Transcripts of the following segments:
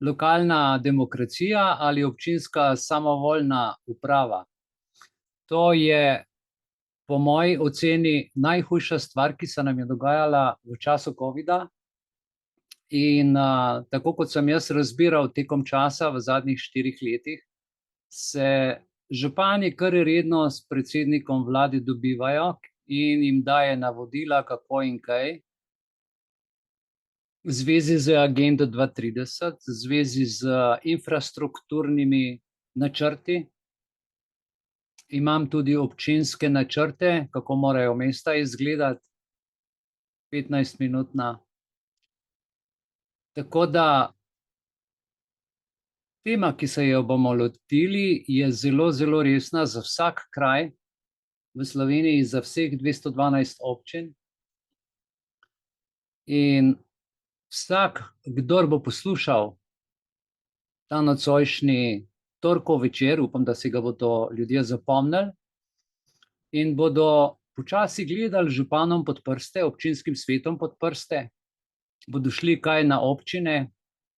lokalna demokracija ali občinska samovoljna uprava. To je po moji oceni najhujša stvar, ki se nam je dogajala v času covida. In tako kot sem jaz razbiral tekom časa v zadnjih 4 letih, se župani kar redno s predsednikom vlade dobivajo in jim daje navodila, kako in kaj. V zvezi z agendo 2030, v zvezi z infrastrukturnimi načrti. Imam tudi občinske načrte, kako morajo mesta izgledati, 15-minutna. Tako da tema, ki se jo bomo lotili, je zelo, zelo resna za vsak kraj v Sloveniji, za vseh 212 občin. In vsak, kdor bo poslušal ta nocojšnji torkov večer, upam, da si ga bodo ljudje zapomnili, in bodo počasi gledali županom pod prste, občinskim svetom pod prste, bodo šli kaj na občine,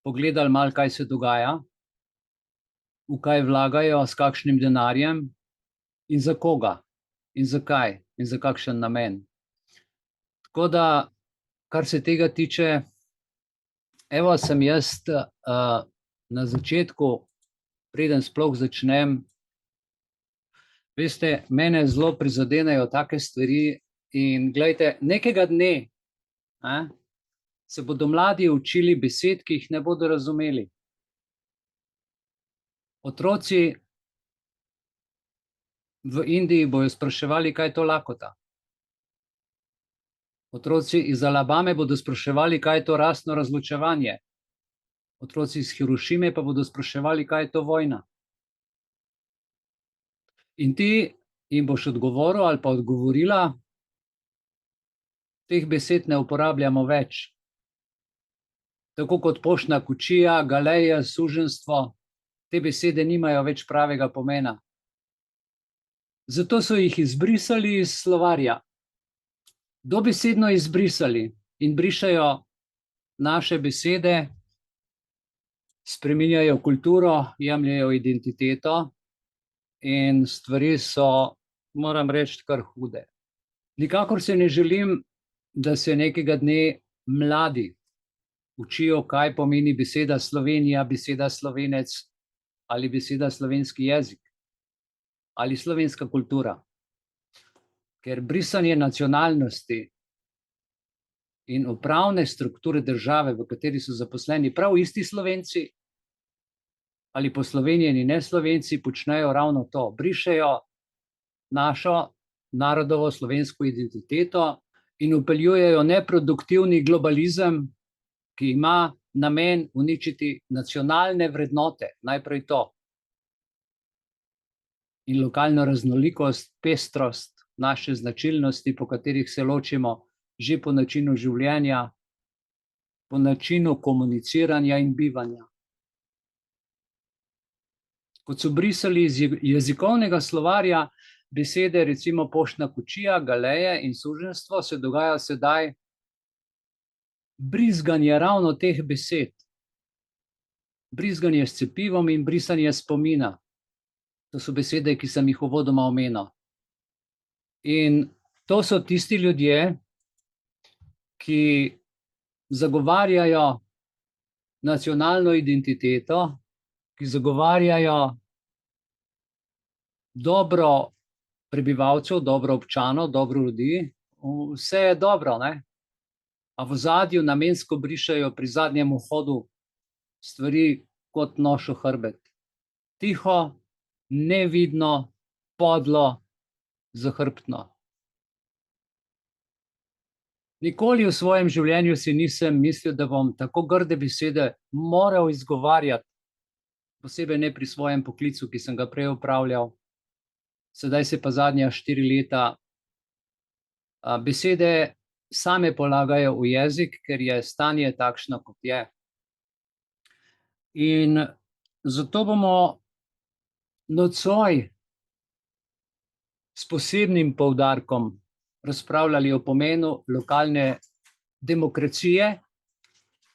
pogledali malo, kaj se dogaja, v kaj vlagajo, s kakšnim denarjem in za koga in zakaj in za kakšen namen. Tako da, kar se tega tiče, evo sem jaz na začetku, preden sploh začnem, veste, mene zelo prizadenejo take stvari in glejte, nekega dne se bodo mladi učili besed, ki jih ne bodo razumeli. Otroci v Indiji bojo spraševali, kaj je to lakota. Otroci iz Alabame bodo spraševali, kaj je to rasno razločevanje. Otroci iz Hirošime pa bodo spraševali, kaj je to vojna. In ti jim boš odgovoril ali pa odgovorila, teh besed ne uporabljamo več. Tako kot poštna kočija, galeja, suženjstvo, te besede nimajo več pravega pomena. Zato so jih izbrisali iz slovarja. Dobesedno izbrisali in brišejo naše besede, spreminjajo kulturo, jemljejo identiteto in stvari so, moram reči, kar hude. Nikakor se ne želim, da se nekega dne mladi učijo, kaj pomeni beseda Slovenija, beseda Slovenec ali beseda slovenski jezik ali slovenska kultura. Ker brisanje nacionalnosti in upravne strukture države, v kateri so zaposleni prav isti Slovenci ali poslovenjeni neslovenci, počnejo ravno to. Brišejo našo narodovo slovensko identiteto in vpeljujejo neproduktivni globalizem, ki ima namen uničiti nacionalne vrednote, najprej to. In lokalno raznolikost, pestrost, naše značilnosti, po katerih se ločimo že po načinu življenja, po načinu komuniciranja in bivanja. Kot so brisali iz jezikovnega slovarja besede, recimo poštna kočija, galeje in suženjstvo, se dogaja sedaj brizganje ravno teh besed. Brizganje s cepivom in brisanje spomina. To so besede, ki sem jih uvodoma omenil. In to so tisti ljudje, ki zagovarjajo nacionalno identiteto, ki zagovarjajo dobro prebivalcev, dobro občanov, dobro ljudi. Vse je dobro, ne? A v ozadju namensko brišejo pri zadnjem vhodu stvari kot nož v hrbet. Tiho, nevidno, podlo, zahrbtno. Nikoli v svojem življenju si nisem mislil, da bom tako grde besede moral izgovarjati, posebej ne pri svojem poklicu, ki sem ga prej opravljal. Sedaj se pa zadnja 4 leta besede same polagajo v jezik, ker je stanje takšno, kot je. In zato bomo nocoj s posebnim poudarkom razpravljali o pomenu lokalne demokracije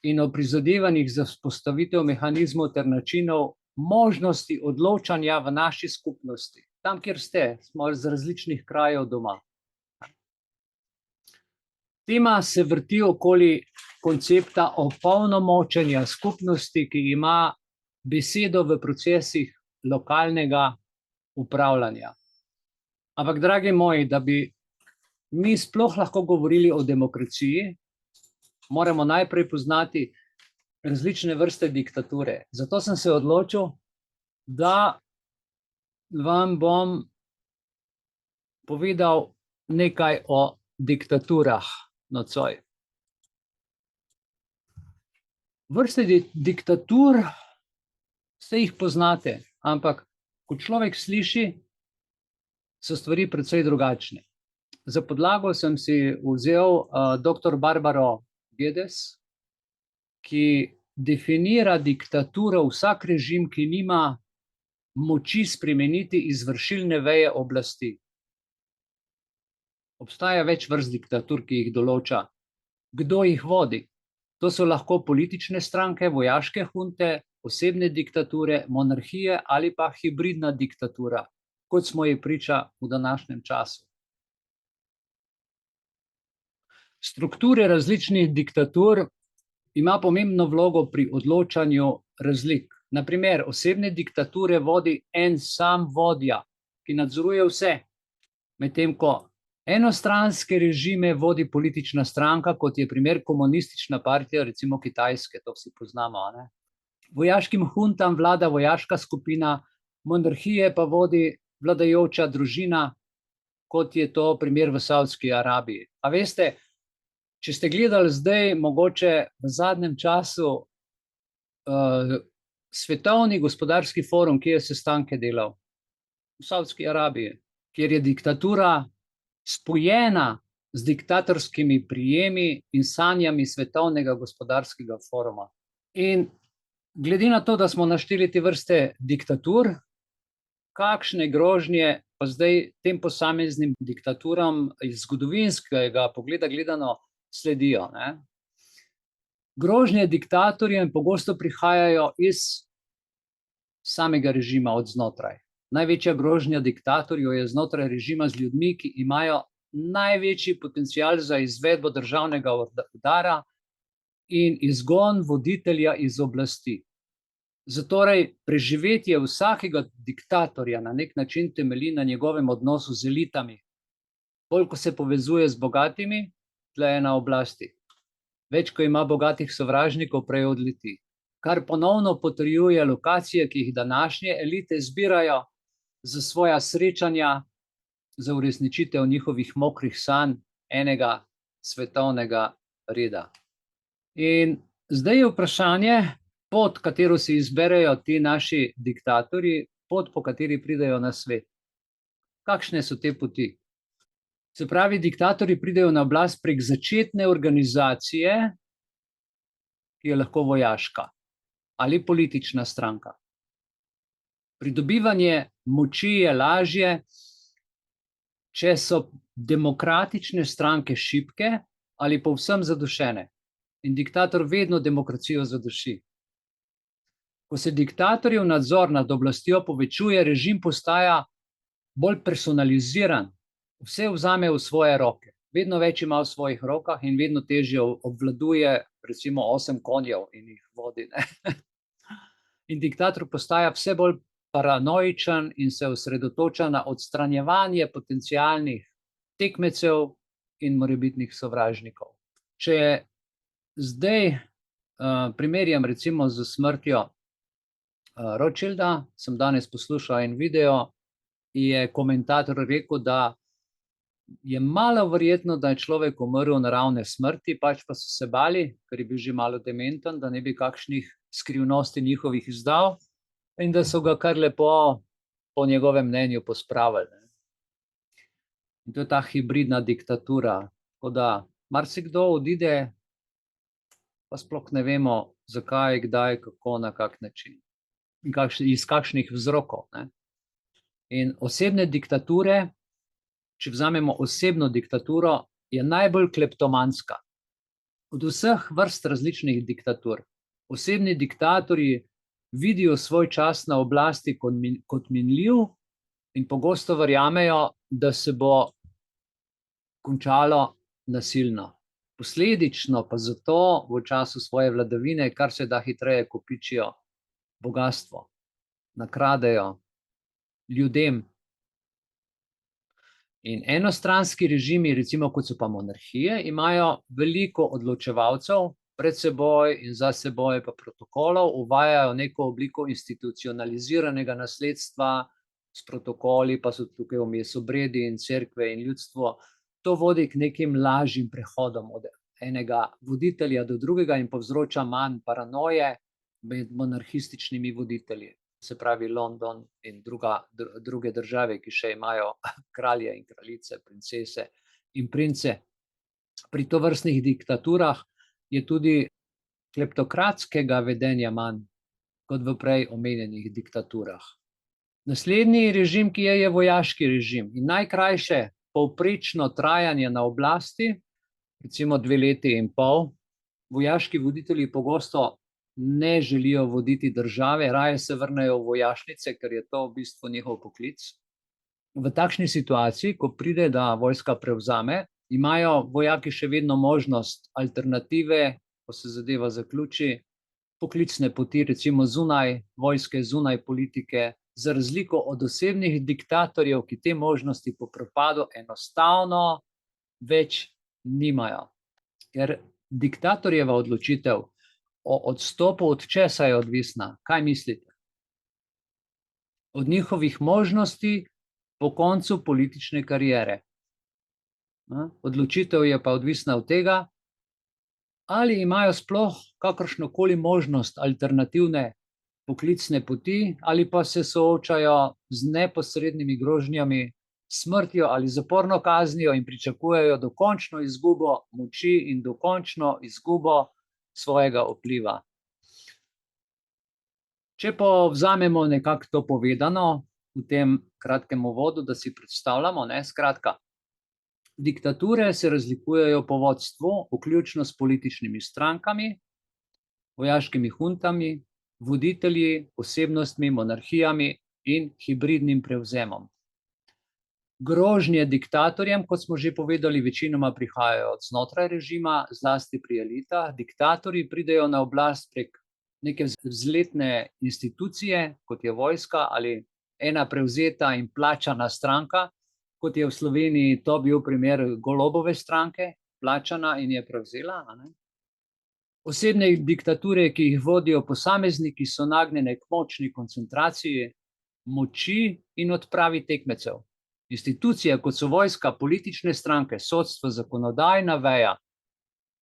in o prizadevanjih za vzpostavitev mehanizmov ter načinov možnosti odločanja v naši skupnosti. Tam, kjer ste, smo z različnih krajev doma. Tema se vrti okoli koncepta opolnomočenja skupnosti, ki ima besedo v procesih lokalnega upravljanja. Ampak, dragi moji, da bi mi sploh lahko govorili o demokraciji, moramo najprej poznati različne vrste diktature. Zato sem se odločil, da vam bom povedal nekaj o diktaturah nocoj. Vrste diktatur, vse jih poznate, ampak ko človek sliši, so stvari precej drugačne. Za podlago sem si vzel dr. Barbaro Geddes, ki definira diktaturo vsak režim, ki nima moči spremeniti izvršilne veje oblasti. Obstaja več vrst diktatur, ki jih določa. Kdo jih vodi? To so lahko politične stranke, vojaške hunte, osebne diktature, monarhije ali pa hibridna diktatura, kot smo ji priča v današnjem času. Strukture različnih diktatur ima pomembno vlogo pri odločanju razlik. Na primer, osebne diktature vodi en sam vodja, ki nadzoruje vse, medtem ko enostranske režime vodi politična stranka, kot je primer komunistična partija, recimo Kitajske, to vsi poznamo, ne? Vojaškim huntam vlada vojaška skupina, monarhije pa vodi vladajoča družina, kot je to primer v Savdski Arabiji. A veste, če ste gledali zdaj, mogoče v zadnjem času, Svetovni gospodarski forum, ki je sestanke delal v Savdski Arabiji, kjer je diktatura spojena z diktatorskimi prijemi in sanjami Svetovnega gospodarskega foruma. In glede na to, da smo našteli te vrste diktatur, kakšne grožnje pa zdaj tem posameznim diktaturam iz zgodovinskega pogleda gledano sledijo, ne? Grožnje diktatorjem pogosto prihajajo iz samega režima od znotraj. Največja grožnja diktatorjev je znotraj režima z ljudmi, ki imajo največji potencial za izvedbo državnega udara in izgon voditelja iz oblasti. Zatorej preživetje vsakega diktatorja na nek način temelji na njegovem odnosu z elitami. Bolj, ko se povezuje z bogatimi, tle je na oblasti. Več, ko ima bogatih sovražnikov, prej odleti. Kar ponovno potrjuje lokacije, ki jih današnje elite zbirajo za svoja srečanja, za uresničitev njihovih mokrih sanj enega svetovnega reda. In zdaj je vprašanje, pot, katero si izberejo ti naši diktatorji, pot, po kateri pridejo na svet. Kakšne so te poti? Se pravi, diktatorji pridejo na oblast prek začetne organizacije, ki je lahko vojaška ali politična stranka. Pridobivanje moči je lažje, če so demokratične stranke šibke ali povsem zadušene. In diktator vedno demokracijo zaduši. Ko se diktatorjev nadzor nad oblastjo povečuje, režim postaja bolj personaliziran, vse vzame v svoje roke. Vedno več ima v svojih rokah in vedno težje obvladuje recimo 8 konjev in jih vodi, ne? In diktator postaja vse bolj paranoičen in se osredotoča na odstranjevanje potencialnih tekmecev in morebitnih sovražnikov. Če zdaj primerjam recimo z smrtjo Rothschilda, sem danes poslušal en video, je komentator rekel, da je malo verjetno, da je človek umrl naravne smrti, pač pa so se bali, ker je bil že malo dementen, da ne bi kakšnih skrivnosti njihovih izdal in da so ga kar lepo po njegovem mnenju pospravili. In to je ta hibridna diktatura. Tako da marsikdo odide, pa sploh ne vemo, zakaj, kdaj, kako, na kak način. In iz kakšnih vzrokov, ne? In osebne diktature, če vzamemo osebno diktaturo, je najbolj kleptomanska. od vseh vrst različnih diktatur. Osebni diktatorji vidijo svoj čas na oblasti kot minljiv in pogosto verjamejo, da se bo končalo nasilno. Posledično pa zato v času svoje vladavine kar se da hitreje kopičijo bogastvo, nakradejo ljudem. In enostranski režimi, recimo kot so pa monarhije, imajo veliko odločevalcev pred seboj in za seboj pa protokolov, uvajajo neko obliko institucionaliziranega nasledstva s protokoli, pa so tukaj vmes obredi in cerkve in ljudstvo. To vodi k nekim lažjim prehodom od enega voditelja do drugega in povzroča manj paranoje med monarhističnimi voditelji. Se pravi London in druge države, ki še imajo kralje in kraljice, princese in prince. Pri tovrstnih diktaturah je tudi kleptokratskega vedenja manj kot v prej omenjenih diktaturah. Naslednji režim, ki je vojaški režim in najkrajše povprečno trajanje na oblasti, recimo 2 leti in pol. Vojaški voditelji pogosto ne želijo voditi države, raje se vrnejo v vojašnice, ker je to v bistvu njihov poklic. V takšni situaciji, ko pride, da vojska prevzame, imajo vojaki še vedno možnost alternative, ko se zadeva zaključi, poklicne poti, recimo zunaj vojske, zunaj politike, za razliko od osebnih diktatorjev, ki te možnosti po propadu enostavno več nimajo. Ker diktatorjeva odločitev o odstopu od česa je odvisna? Kaj mislite? Od njihovih možnosti po koncu politične kariere. Odločitev je pa odvisna od tega, ali imajo sploh kakršnokoli možnost alternativne poklicne poti, ali pa se soočajo z neposrednimi grožnjami, smrtjo ali zaporno kaznijo in pričakujejo dokončno izgubo moči in dokončno izgubo svojega vpliva. Če povzamemo nekako to povedano v tem kratkem uvodu, da si predstavljamo, skratka, diktature se razlikujejo po vodstvu, vključno s političnimi strankami, vojaškimi huntami, voditelji, osebnostmi, monarhijami in hibridnim prevzemom. Grožnje diktatorjem, kot smo že povedali, večinoma prihajajo od znotraj režima, zlasti pri elitah. Diktatorji pridejo na oblast prek neke vzletne institucije, kot je vojska ali ena prevzeta in plačana stranka, kot je v Sloveniji to bil primer Golobove stranke, plačana in je prevzela. Osebne diktature, ki jih vodijo posamezniki, so nagnjene k močni koncentraciji moči in odpravi tekmecev. Institucije, kot so vojska, politične stranke, sodstvo, zakonodajna veja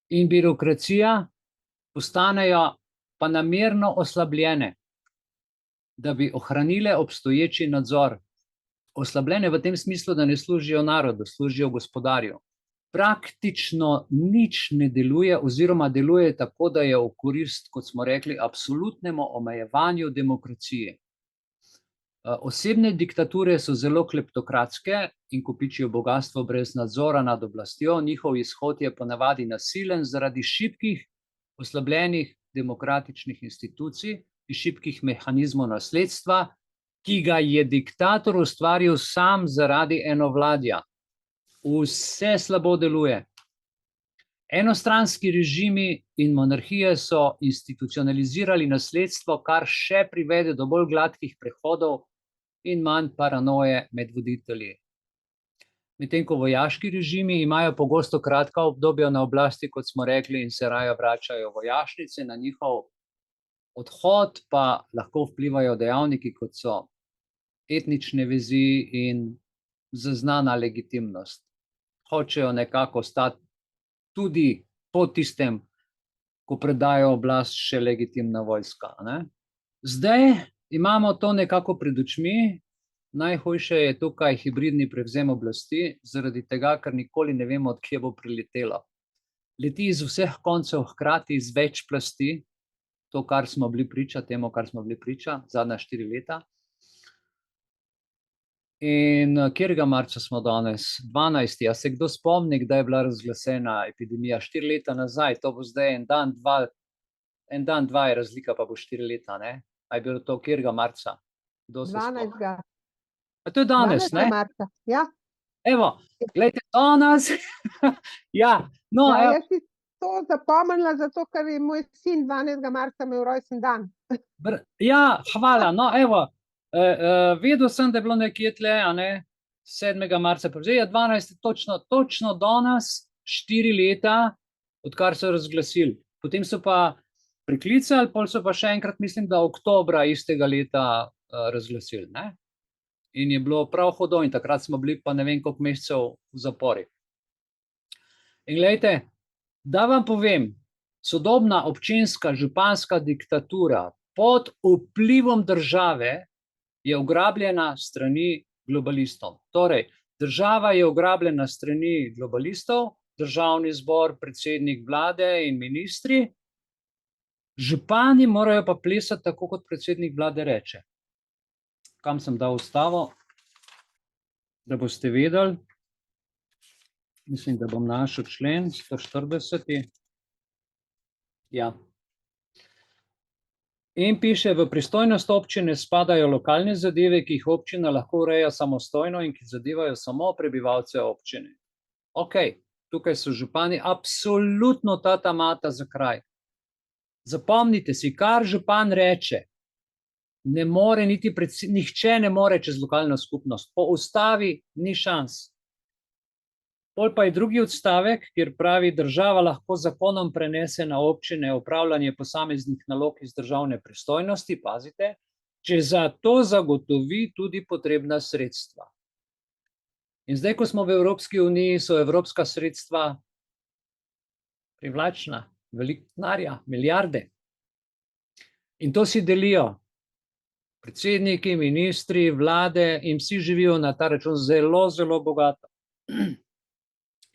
in birokracija, postanejo pa namerno oslabljene, da bi ohranile obstoječi nadzor. Oslabljene v tem smislu, da ne služijo narodu, služijo gospodarju. Praktično nič ne deluje oziroma deluje tako, da je v korist, kot smo rekli, absolutnemu omejevanju demokracije. Osebne diktature so zelo kleptokratske in kopičijo bogastvo brez nadzora nad oblastjo. Njihov izhod je ponavadi nasilen zaradi šibkih, oslabljenih demokratičnih institucij in šibkih mehanizmov nasledstva, ki ga je diktator ustvaril sam zaradi enovladja. Vse slabo deluje. Enostranski režimi in monarhije so institucionalizirali nasledstvo, kar še privede do bolj gladkih prehodov in manj paranoje med voditelji. Medtem ko vojaški režimi imajo pogosto kratka obdobja na oblasti, kot smo rekli, in se raje vračajo vojašnice, na njihov odhod pa lahko vplivajo dejavniki, kot so etnične vezi in zaznana legitimnost. Hočejo nekako stati tudi po tistem, ko predajo oblast še legitimna vojska. Zdaj imamo to nekako pred očmi. Najhujše je tukaj hibridni prevzem oblasti, zaradi tega, ker nikoli ne vemo, od kje bo priletelo. Leti iz vseh koncev hkrati, iz več plasti, to, kar smo bili priča, temu, kar smo bili priča zadnja 4 leta. In katerega marca smo danes? 12. A se kdo spomni, kdaj je bila razglasena epidemija? 4 leta nazaj, to bo zdaj en dan, dva je razlika, pa bo 4 leta, ne? A je bilo to katerega marca? Kdo se spomni? 12. A to je danes, 12. ne? marca, ja. Evo, gledajte, danes. Ja, no, Ja, evo. jaz si to zapomnila, zato ker je moj sin 12. marca imel rojsten dan. Ja, hvala, no, evo. Vedel sem, da je bilo nekje tle, a ne, 7. marca, pa zdaj je 12. točno danes, 4 leta, odkar so razglasili. Potem so pa priklicali, pol so pa še enkrat, mislim, da oktobra istega leta razglasili, ne? In je bilo prav hudo in takrat smo bili pa ne vem koliko mesecev v zapori. In glejte, da vam povem, sodobna občinska županska diktatura pod vplivom države je ugrabljena strani globalistov. Torej, država je ugrabljena strani globalistov, državni zbor, predsednik vlade in ministri, župani morajo pa plesati tako, kot predsednik vlade reče. Kam sem dal ustavo, da boste vedeli. Mislim, da bom našel člen 140. Ja. In piše, v pristojnost občine spadajo lokalne zadeve, ki jih občina lahko ureja samostojno in ki zadevajo samo prebivalce občine. Ok, tukaj so župani absolutno tatamata za kraj. Zapomnite si, kar župan reče, ne more niti nihče ne more čez lokalno skupnost. Po ustavi ni šans. Pol pa je drugi odstavek, kjer pravi, država lahko zakonom prenese na občine upravljanje posameznih nalog iz državne pristojnosti, pazite, če za to zagotovi tudi potrebna sredstva. In zdaj, ko smo v Evropski uniji, so evropska sredstva privlačna, veliko denarja, milijarde. In to si delijo predsedniki, ministri, vlade in vsi živijo na ta račun zelo, zelo bogato.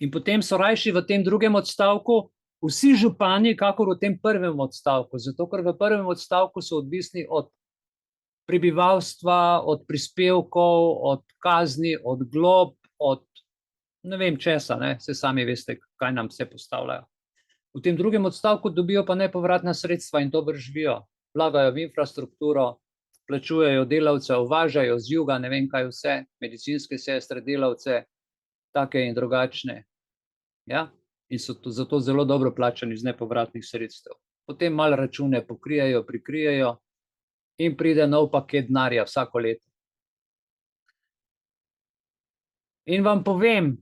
In potem so rajši v tem drugem odstavku vsi župani, kakor v tem prvem odstavku, zato ker v prvem odstavku so odvisni od prebivalstva, od prispevkov, od kazni, od glob, od ne vem česa, ne, se sami veste, kaj nam vse postavljajo. V tem drugem odstavku dobijo pa nepovratna sredstva in dobro živijo, vlagajo v infrastrukturo, plačujejo delavce, uvažajo z juga, ne vem kaj vse, medicinske sestre, delavce, take in drugačne. Ja? In so zato zelo dobro plačani z nepovratnih sredstev. Potem malo račune pokrijejo, prikrijejo in pride nov paket denarja vsako leto. In vam povem,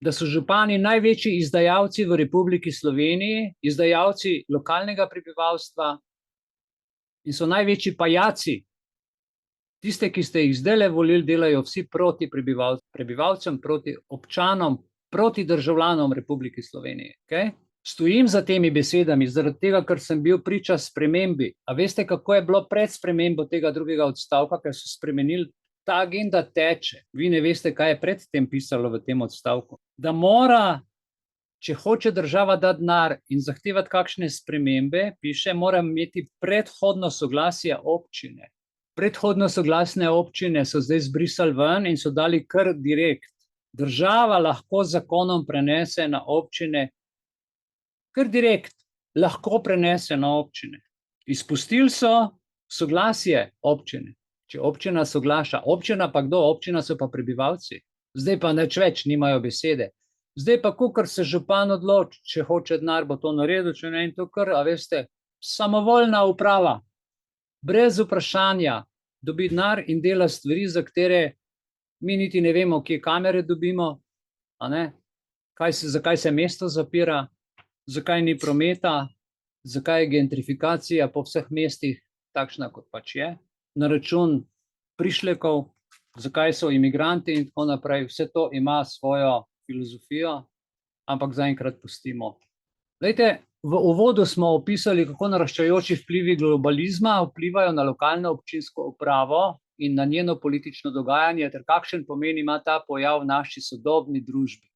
da so župani največji izdajalci v Republiki Sloveniji, izdajalci lokalnega prebivalstva in so največji pajaci. Tiste, ki ste jih zdajle volili, delajo vsi proti prebivalcem, proti občanom, proti državljanom Republike Slovenije. Okay? Stojim za temi besedami, zaradi tega, ker sem bil priča spremembi. A veste, kako je bilo pred spremembo tega drugega odstavka, ker so spremenili, ta agenda teče. Vi ne veste, kaj je predtem pisalo v tem odstavku. Da mora, če hoče država dati denar in zahtevati kakšne spremembe, piše, mora imeti predhodno soglasje občine. Predhodno soglasne občine so zdaj zbrisali ven in so dali kar direkt. Država lahko zakonom prenese na občine, kar direkt lahko prenese na občine. Izpustili so soglasje občine. Če občina soglaša, občina pa kdo? Občina so pa prebivalci. Zdaj pa nič več nimajo besede. Zdaj pa, kakor se župan odloči, če hoče denar, bo to naredil, če ne, in to kar, a veste, samovoljna uprava. Brez vprašanja dobi denar in dela stvari, za katere mi niti ne vemo, kje kamere dobimo, a ne? Zakaj se mesto zapira, zakaj ni prometa, zakaj je gentrifikacija po vseh mestih takšna, kot pač je, na račun prišlekov, zakaj so imigranti in tako naprej. Vse to ima svojo filozofijo, ampak zaenkrat pustimo. Glejte, v uvodu smo opisali, kako naraščajoči vplivi globalizma vplivajo na lokalno občinsko upravo in na njeno politično dogajanje, ter kakšen pomen ima ta pojav v naši sodobni družbi.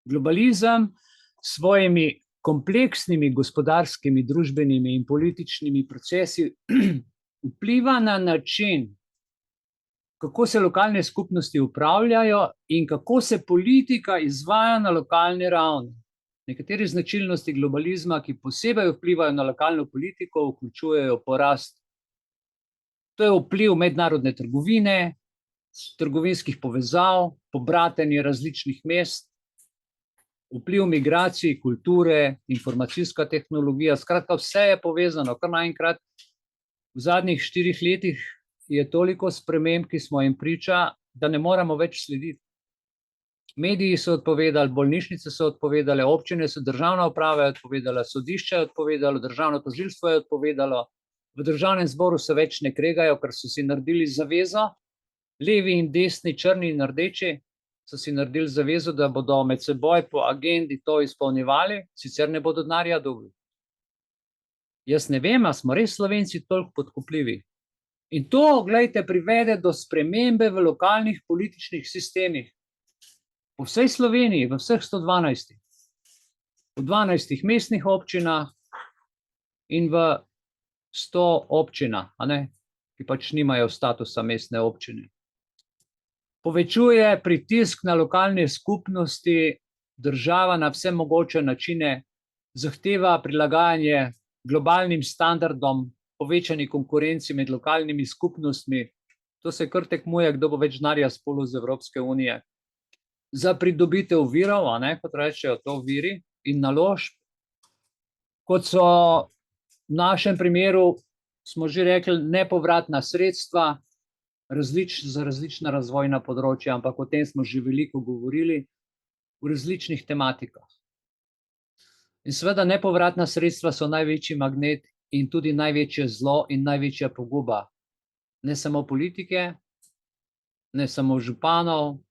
Globalizem s svojimi kompleksnimi gospodarskimi, družbenimi in političnimi procesi vpliva na način, kako se lokalne skupnosti upravljajo in kako se politika izvaja na lokalni ravni. Nekatere značilnosti globalizma, ki posebej vplivajo na lokalno politiko, vključujejo porast. To je vpliv mednarodne trgovine, trgovinskih povezav, pobratenje različnih mest, vpliv migracij, kulture, informacijska tehnologija, skratka vse je povezano, kar naenkrat v zadnjih 4 letih je toliko sprememb, ki smo jim priča, da ne moremo več slediti. Mediji so odpovedali, bolnišnice so odpovedale, občine so, državna uprava je odpovedala, sodišče je odpovedalo, državno tožilstvo je odpovedalo, v državnem zboru se več ne kregajo, ker so si naredili zavezo, levi in desni, črni in rdeči, so si naredili zavezo, da bodo med seboj po agendi to izpolnjevali, sicer ne bodo denarja dobili. Jaz ne vem, a smo res Slovenci toliko podkupljivi. In to, glejte, privede do spremembe v lokalnih političnih sistemih. Po vsej Sloveniji, v vseh 112, v 12 mestnih občinah in v 100 občinah, ki pač nimajo statusa mestne občine. Povečuje pritisk na lokalne skupnosti, država na vse mogoče načine zahteva prilagajanje globalnim standardom, povečani konkurenci med lokalnimi skupnostmi. To se kar tekmuje, kdo bo več denarja spolil z Evropske unije. Za pridobitev virov, kot rečejo to viri in naložb, kot so v našem primeru, smo že rekli, nepovratna sredstva, za različna razvojna področja, ampak o tem smo že veliko govorili v različnih tematikah. In seveda nepovratna sredstva so največji magnet in tudi največje zlo in največja poguba. Ne samo politike, ne samo županov,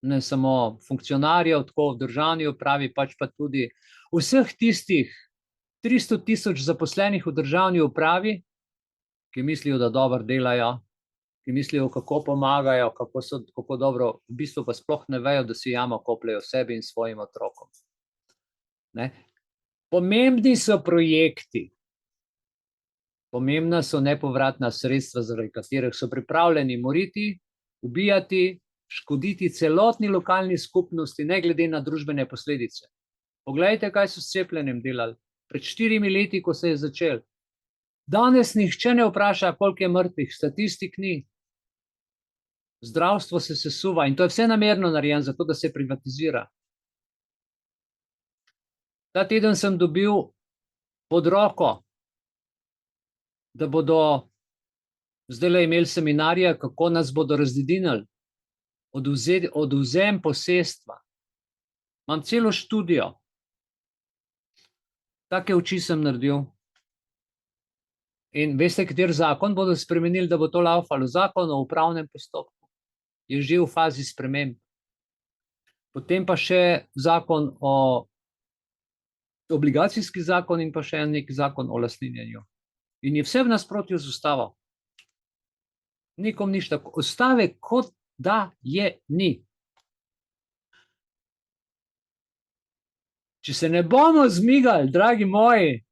ne samo funkcionarjev, tako v državni upravi, pač pa tudi vseh tistih 300 000 zaposlenih v državni upravi, ki mislijo, da dobro delajo, ki mislijo, kako pomagajo, kako dobro, v bistvu pa sploh ne vejo, da si jamo kopljejo sebi in svojim otrokom. Pomembni so projekti, pomembna so nepovratna sredstva, zaradi katerih so pripravljeni moriti, ubijati, škoditi celotni lokalni skupnosti, ne glede na družbene posledice. Poglejte, kaj so s cepljenjem delali. Pred 4 leti, ko se je začel. Danes nihče ne vpraša, koliko je mrtvih, statistik ni. Zdravstvo se sesuva in to je vse namerno narejeno, zato da se privatizira. Ta teden sem dobil pod roko, da bodo zdajle imeli seminarje, kako nas bodo razjedinili, odvzem posestva. Imam celo študijo. Take oči sem naredil. In veste, kateri zakon bodo spremenili, da bo to laufalo? Zakon o upravnem postopku. Je že v fazi sprememb. Potem pa še zakon obligacijski zakon in pa še nek zakon o lastninjenju. In je vse v nasprotju z ustavo. Nikom nič tako. Ustave kot da je ni. Če se ne bomo zmigali, dragi moji,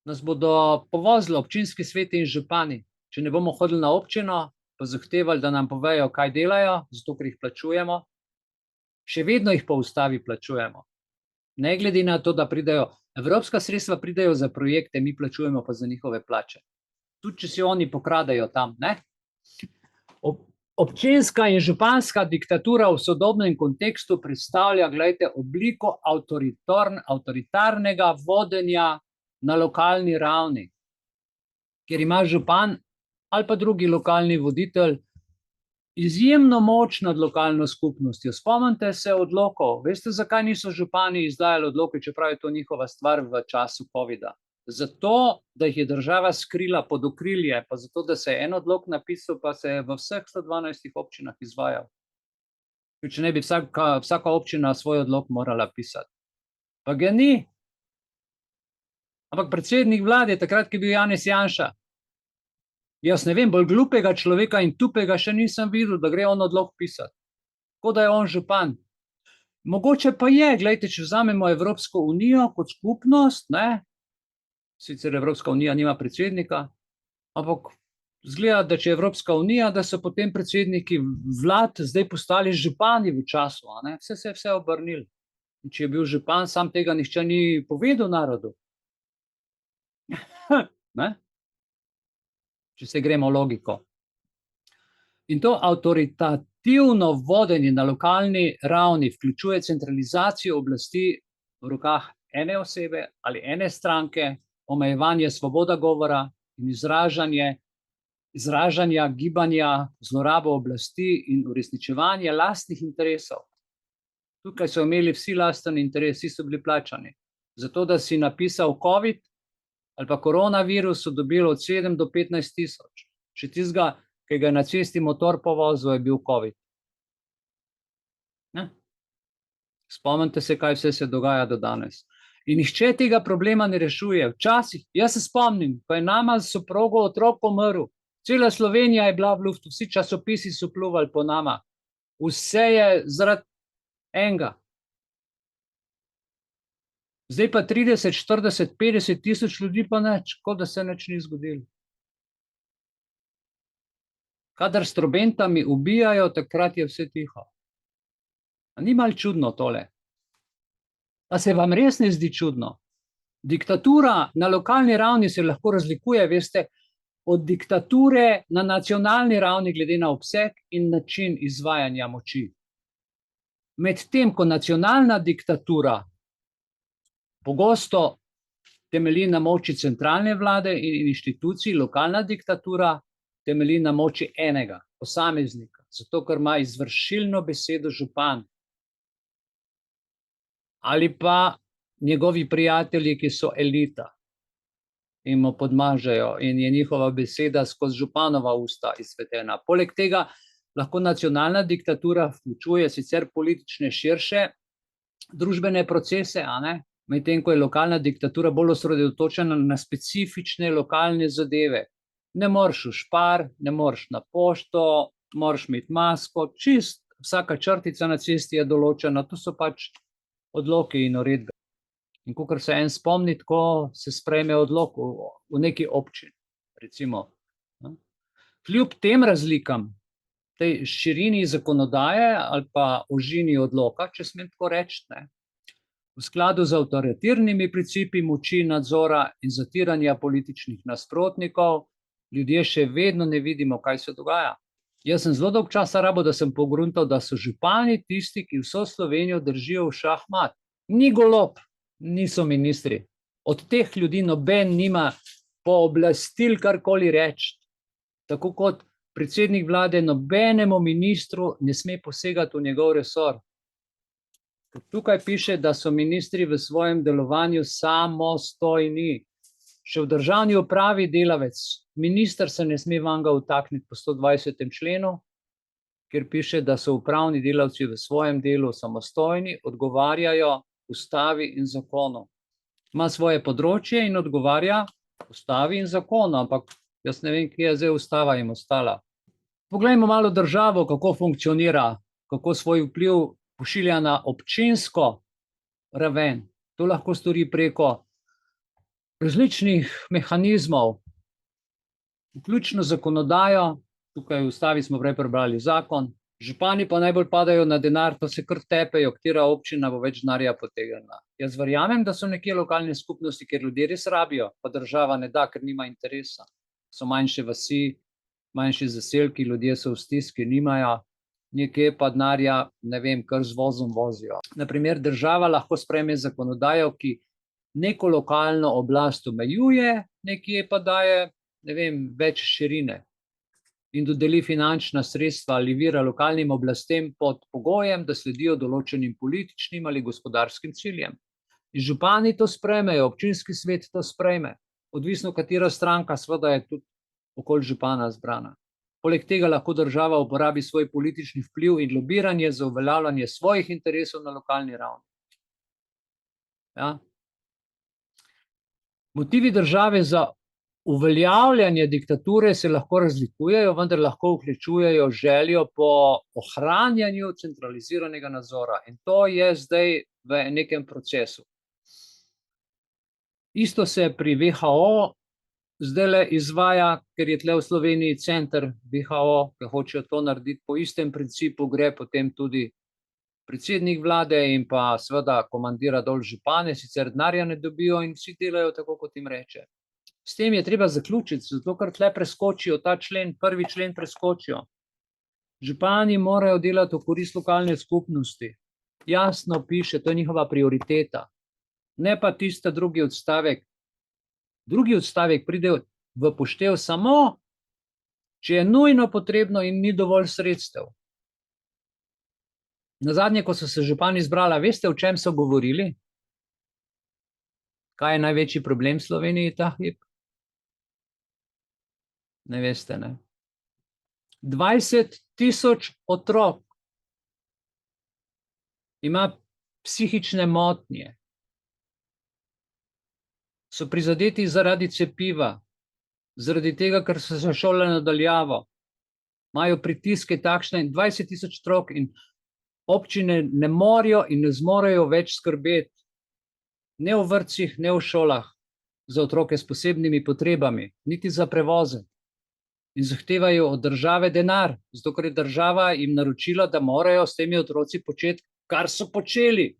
nas bodo povozili občinski sveti in župani. Če ne bomo hodili na občino, pa zahtevali, da nam povejo, kaj delajo, zato ker jih plačujemo, še vedno jih po ustavi plačujemo. Ne glede na to, da pridejo, evropska sredstva pridejo za projekte, mi plačujemo pa za njihove plače. Tudi, če si oni pokradajo tam, ne? Občinska in županska diktatura v sodobnem kontekstu predstavlja, glejte, obliko avtoritarnega vodenja na lokalni ravni, kjer ima župan ali pa drugi lokalni voditelj izjemno moč nad lokalno skupnostjo. Spomnite se odlokov. Veste, zakaj niso župani izdajali odloke, čeprav je to njihova stvar v času covida? Zato, da jih je država skrila pod okrilje, pa zato, da se je en odlok napisal, pa se je v vseh 112 občinah izvajal. Če ne bi vsaka občina svoj odlok morala pisati. Pa ga ni. Ampak predsednik vlade, takrat, ki je bil Janez Janša, jaz ne vem, bolj glupega človeka in tupega še nisem videl, da gre on odlok pisati. Tako da je on župan. Mogoče pa je, glejte, če vzamemo Evropsko unijo kot skupnost, ne, sicer Evropska unija nima predsednika, ampak Zgleda, da če je Evropska unija, da so potem predsedniki vlad zdaj postali župani v času, a ne? Vse se je vse obrnilo. In če je bil župan, sam tega nihče ni povedal narodu. Ne? Če se gremo logiko. In to avtoritativno vodenje na lokalni ravni vključuje centralizacijo oblasti v rokah ene osebe ali ene stranke, omejevanje svoboda govora in izražanja, gibanja, zlorabo oblasti in uresničevanje lastnih interesov. Tukaj so imeli vsi lasten interes, vsi so bili plačani. Zato, da si napisal COVID ali pa koronavirus, so dobili od 7 do 15 tisoč. Še tistega, ki ga je na cesti motor povozil, je bil COVID. Ne? Spomnite se, kaj vse se dogaja do danes. In nihče tega problema ne rešuje. Včasih, jaz se spomnim, ko je nama s soprogo otrok pomrl, cela Slovenija je bila v luftu, vsi časopisi so pluvali po nama. Vse je zaradi enega. Zdaj pa 30, 40, 50 tisoč ljudi pa nič, kot da se nič ni zgodilo. Kadar s trobentami ubijajo, takrat je vse tiho. A ni malo čudno tole? A se vam res ne zdi čudno? Diktatura na lokalni ravni se lahko razlikuje, veste, od diktature na nacionalni ravni glede na obseg in način izvajanja moči. Medtem ko nacionalna diktatura pogosto temelji na moči centralne vlade in inštitucij, lokalna diktatura temelji na moči enega posameznika, zato ker ima izvršilno besedo župan ali pa njegovi prijatelji, ki so elita in mu podmažejo in je njihova beseda skozi županova usta izvedena. Poleg tega lahko nacionalna diktatura vključuje sicer politične širše družbene procese, a ne? Medtem ko je lokalna diktatura bolj osredotočena na specifične lokalne zadeve. Ne moreš v Špar, ne moreš na pošto, moraš imeti masko, čist vsaka črtica na cesti je določena, to so pač odloki in uredbe. In kakor se en spomni, ko se sprejme odlok v neki občini, recimo. Kljub tem razlikam, tej širini zakonodaje ali pa ožini odloka, če smem tako reči, ne, v skladu z avtoritarnimi principi moči, nadzora in zatiranja političnih nasprotnikov, ljudje še vedno ne vidimo, kaj se dogaja. Jaz sem zelo dolgo časa rabil, da sem pogruntal, da so župani tisti, ki vso Slovenijo držijo v šahmat. Ni Golob, niso ministri. Od teh ljudi noben nima pooblastil karkoli reči. Tako kot predsednik vlade nobenemu ministru ne sme posegati v njegov resor. Tukaj piše, da so ministri v svojem delovanju samostojni. Še v državni upravi delavec, minister se ne sme vanga vtakniti po 120. členu, kjer piše, da so upravni delavci v svojem delu samostojni, odgovarjajo ustavi in zakonu. Ima svoje področje in odgovarja ustavi in zakonu, ampak jaz ne vem, kje je zdaj ustava jim ostala. Poglejmo malo državo, kako funkcionira, kako svoj vpliv pošilja na občinsko raven. To lahko stori preko različnih mehanizmov, vključno zakonodajo, tukaj v ustavi smo prej prebrali zakon, župani pa najbolj padajo na denar, to se kar tepejo, katera občina bo več denarja potegnila. Jaz verjamem, da so nekje lokalne skupnosti, kjer ljudje res rabijo, pa država ne da, ker nima interesa. So manjše vasi, manjši zaselki, ljudje so v stiski, nimajo, nekje pa denarja, ne vem, kar z vozom vozijo. Na primer, država lahko sprejme zakonodajo, ki neko lokalno oblast omejuje, nekje pa daje, ne vem, več širine in dodeli finančna sredstva ali vira lokalnim oblastem pod pogojem, da sledijo določenim političnim ali gospodarskim ciljem. In župani to sprejmejo, občinski svet to sprejme, odvisno katera stranka, seveda je tudi okoli župana zbrana. Poleg tega lahko država uporabi svoj politični vpliv in lobiranje za uveljavljanje svojih interesov na lokalni ravni. Ja. Motivi države za uveljavljanje diktature se lahko razlikujejo, vendar lahko vključujejo željo po ohranjanju centraliziranega nadzora. In to je zdaj v nekem procesu. Isto se pri WHO zdajle izvaja, ker je tle v Sloveniji center WHO, ki hočejo to narediti po istem principu, gre potem tudi predsednik vlade in pa seveda komandira dol župane, sicer denarja ne dobijo in vsi delajo tako, kot jim reče. S tem je treba zaključiti, zato ker tle preskočijo ta člen, 1. člen preskočijo. Župani morajo delati v korist lokalne skupnosti. Jasno piše, to je njihova prioriteta. Ne pa tista drugi odstavek. Drugi odstavek pride v poštev samo, če je nujno potrebno in ni dovolj sredstev. Nazadnje, ko so se župani zbrala, veste, o čem so govorili? Kaj je največji problem v Sloveniji ta hip? Ne veste, ne? 20.000 otrok ima psihične motnje. So prizadeti zaradi cepiva, zaradi tega, ker so se šole nadaljavo. Imajo pritiske takšne, 20.000 otrok in občine ne morejo in ne zmorejo več skrbeti. Ne v vrtcih, ne v šolah za otroke s posebnimi potrebami, niti za prevoze. In zahtevajo od države denar, zato ker je država jim naročila, da morajo s temi otroci početi, kar so počeli.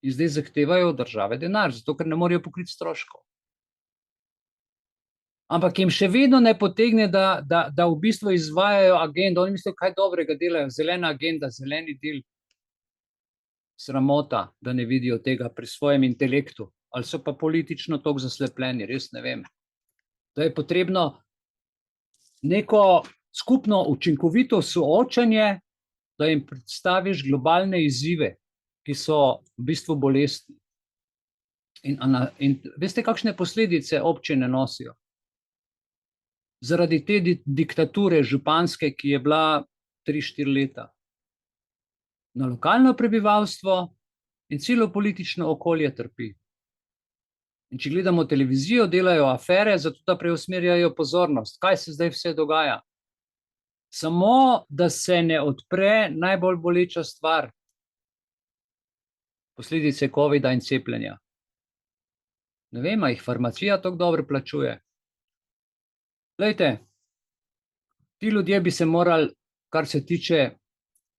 In zdaj zahtevajo od države denar, zato ker ne morejo pokriti stroškov. Ampak jim še vedno ne potegne, da v bistvu izvajajo agendo. Oni mislijo, kaj dobrega delajo, zelena agenda, zeleni del. Sramota, da ne vidijo tega pri svojem intelektu. Ali so pa politično toliko zaslepljeni, res ne vem. Da je potrebno neko skupno učinkovito soočanje, da jim predstaviš globalne izzive, ki so v bistvu bolestni. In veste, kakšne posledice občine nosijo? Zaradi te diktature županske, ki je bila 3-4 leta. Na lokalno prebivalstvo in celo politično okolje trpi. In če gledamo televizijo, delajo afere, zato da preusmerjajo pozornost. Kaj se zdaj vse dogaja? Samo, da se ne odpre najbolj boleča stvar. Posledice covida in cepljenja. Ne vem, a jih farmacija tako dobro plačuje. Glejte, ti ljudje bi se morali, kar se tiče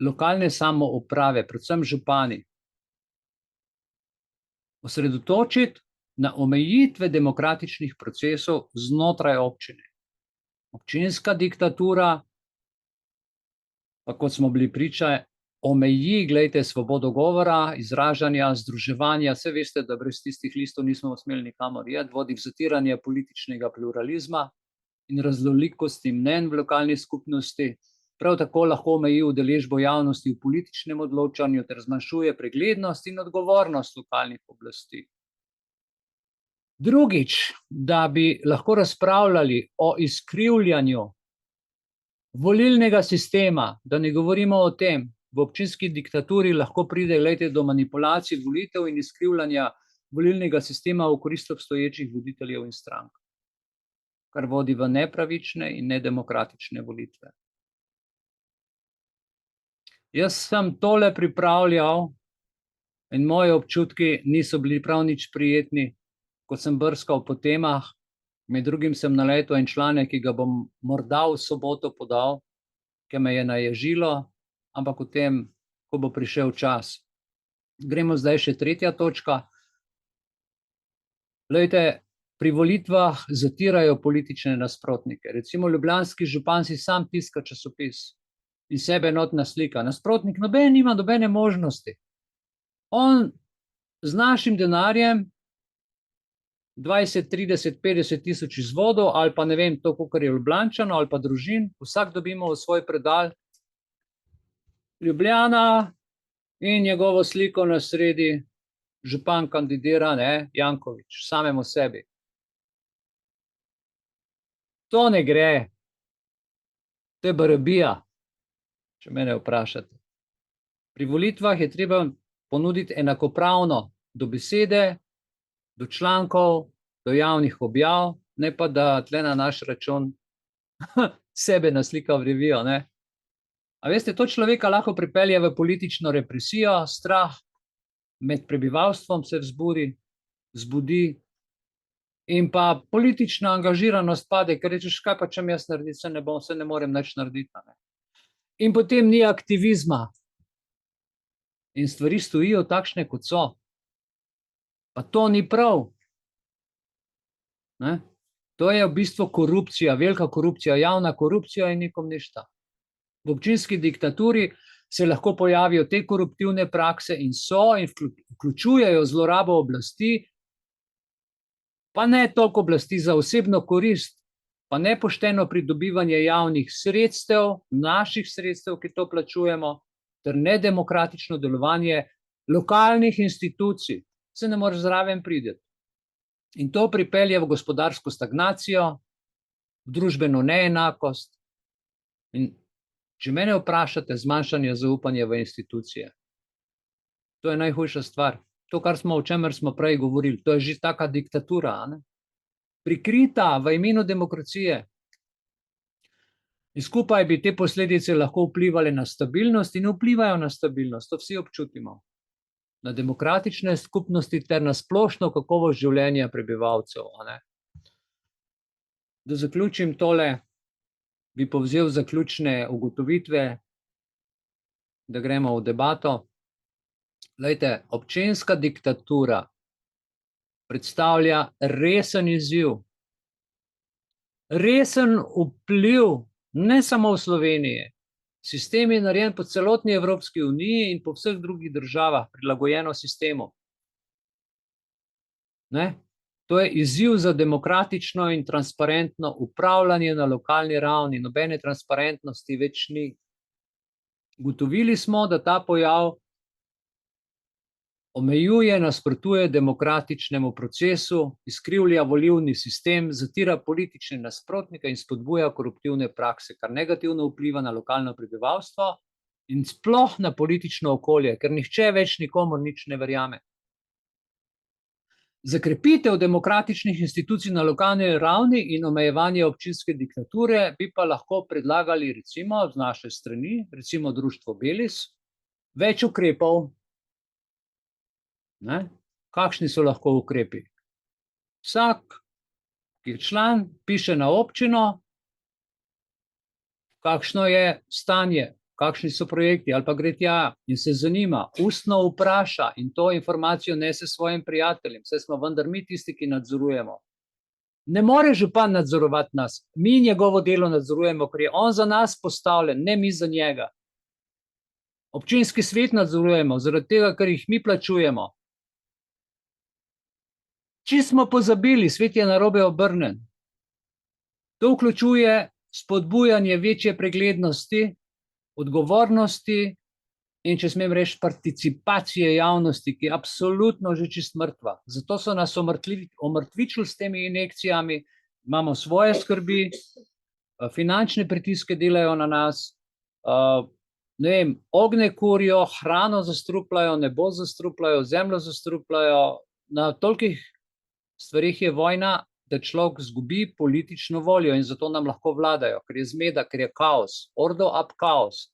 lokalne samouprave, predvsem župani, osredotočiti na omejitve demokratičnih procesov znotraj občine. Občinska diktatura, pa kot smo bili priča, omeji, glejte, svobodo govora, izražanja, združevanja. Saj veste, da brez tistih listov nismo smeli nikamor iti, vodi v zatiranje političnega pluralizma in raznolikosti mnenj v lokalni skupnosti. Prav tako lahko omeji udeležbo javnosti v političnem odločanju ter zmanjšuje preglednost in odgovornost lokalnih oblasti. Drugič, da bi lahko razpravljali o izkrivljanju volilnega sistema, da ne govorimo o tem, v občinski diktaturi lahko pride, glejte, do manipulacij volitev in izkrivljanja volilnega sistema v korist obstoječih voditeljev in strank, kar vodi v nepravične in nedemokratične volitve. Jaz sem tole pripravljal in moji občutki niso bili prav nič prijetni, ko sem brskal po temah. Med drugim sem naletel en članek, ki ga bom morda v soboto podal, ki me je naježilo, ampak o tem, ko bo prišel čas. Gremo zdaj še 3. točka. Glejte, pri volitvah zatirajo politične nasprotnike. Recimo ljubljanski župan si sam tiska časopis in sebe notna slika. Nasprotnik nima nobene možnosti. On z našim denarjem 20, 30, 50 tisoč izvodov ali pa ne vem, to, kolikor je Ljubljančanov ali pa družin, vsak dobimo v svoj predal Ljubljana in njegovo sliko na sredi župan kandidira, ne, Janković, samemu sebi. To ne gre. To je barabija, če mene vprašate. Pri volitvah je treba ponuditi enakopravno do besede, do člankov, do javnih objav, ne pa da tle na naš račun sebe naslika v revijo, ne. A veste, to človeka lahko pripelje v politično represijo, strah med prebivalstvom se vzbudi, In pa politična angažiranost pade, ker rečeš, kaj pa čem jaz narediti, se ne morem nič narediti. Ne. In potem ni aktivizma. In stvari stojijo takšne, kot so. Pa to ni prav. Ne? To je v bistvu korupcija, velika korupcija, javna korupcija in nikom ništa. V občinski diktaturi se lahko pojavijo te koruptivne prakse in vključujejo zlorabo oblasti, pa ne toliko oblasti za osebno korist, pa nepošteno pridobivanje javnih sredstev, naših sredstev, ki to plačujemo, ter nedemokratično delovanje lokalnih institucij. Se ne moreš zraven priti. In to pripelje v gospodarsko stagnacijo, v družbeno neenakost. In če mene vprašate, zmanjšanje zaupanja v institucije, to je najhujša stvar. To, o čemer smo prej govorili, to je že taka diktatura, ne? Prikrita v imenu demokracije. In skupaj bi te posledice lahko vplivali na stabilnost in vplivajo na stabilnost, to vsi občutimo. Na demokratične skupnosti ter na splošno kakovost življenja prebivalcev. Ne? Da zaključim tole, bi povzel zaključne ugotovitve, da gremo v debato. Glejte, občinska diktatura predstavlja resen izziv, resen vpliv, ne samo v Sloveniji. Sistem je narejen po celotni Evropski uniji in po vseh drugih državah, prilagojeno sistemu. Ne? To je izziv za demokratično in transparentno upravljanje na lokalni ravni, nobene transparentnosti več ni. Ugotovili smo, da ta pojav omejuje, nasprotuje demokratičnemu procesu, izkrivlja volilni sistem, zatira politične nasprotnike in spodbuja koruptivne prakse, kar negativno vpliva na lokalno prebivalstvo in sploh na politično okolje, ker nihče več nikomur nič ne verjame. Za krepitev demokratičnih institucij na lokalni ravni in omejevanje občinske diktature bi pa lahko predlagali recimo z naše strani, recimo Društvo Belis, več ukrepov. Ne? Kakšni so lahko ukrepi? Vsak, ki je član, piše na občino, kakšno je stanje, kakšni so projekti, ali pa gre tja in se zanima, ustno vpraša in to informacijo nese svojim prijateljem, saj smo vendar mi tisti, ki nadzorujemo. Ne more župan nadzorovati nas, mi njegovo delo nadzorujemo, ker je on za nas postavljen, ne mi za njega. Občinski svet nadzorujemo, zaradi tega, ker jih mi plačujemo. Če smo pozabili, svet je narobe obrnen. To vključuje spodbujanje večje preglednosti, odgovornosti in, če smem reči, participacije javnosti, ki je absolutno že čist mrtva. Zato so nas omrtvičili s temi injekcijami, imamo svoje skrbi, finančne pritiske delajo na nas, ne vem, ognje kurijo, hrano zastrupljajo, nebo zastrupljajo, zemljo zastrupljajo, na tolikih stvarih je vojna, da človek zgubi politično voljo in zato nam lahko vladajo, ker je zmeda, ker je kaos, ordo ab kaos.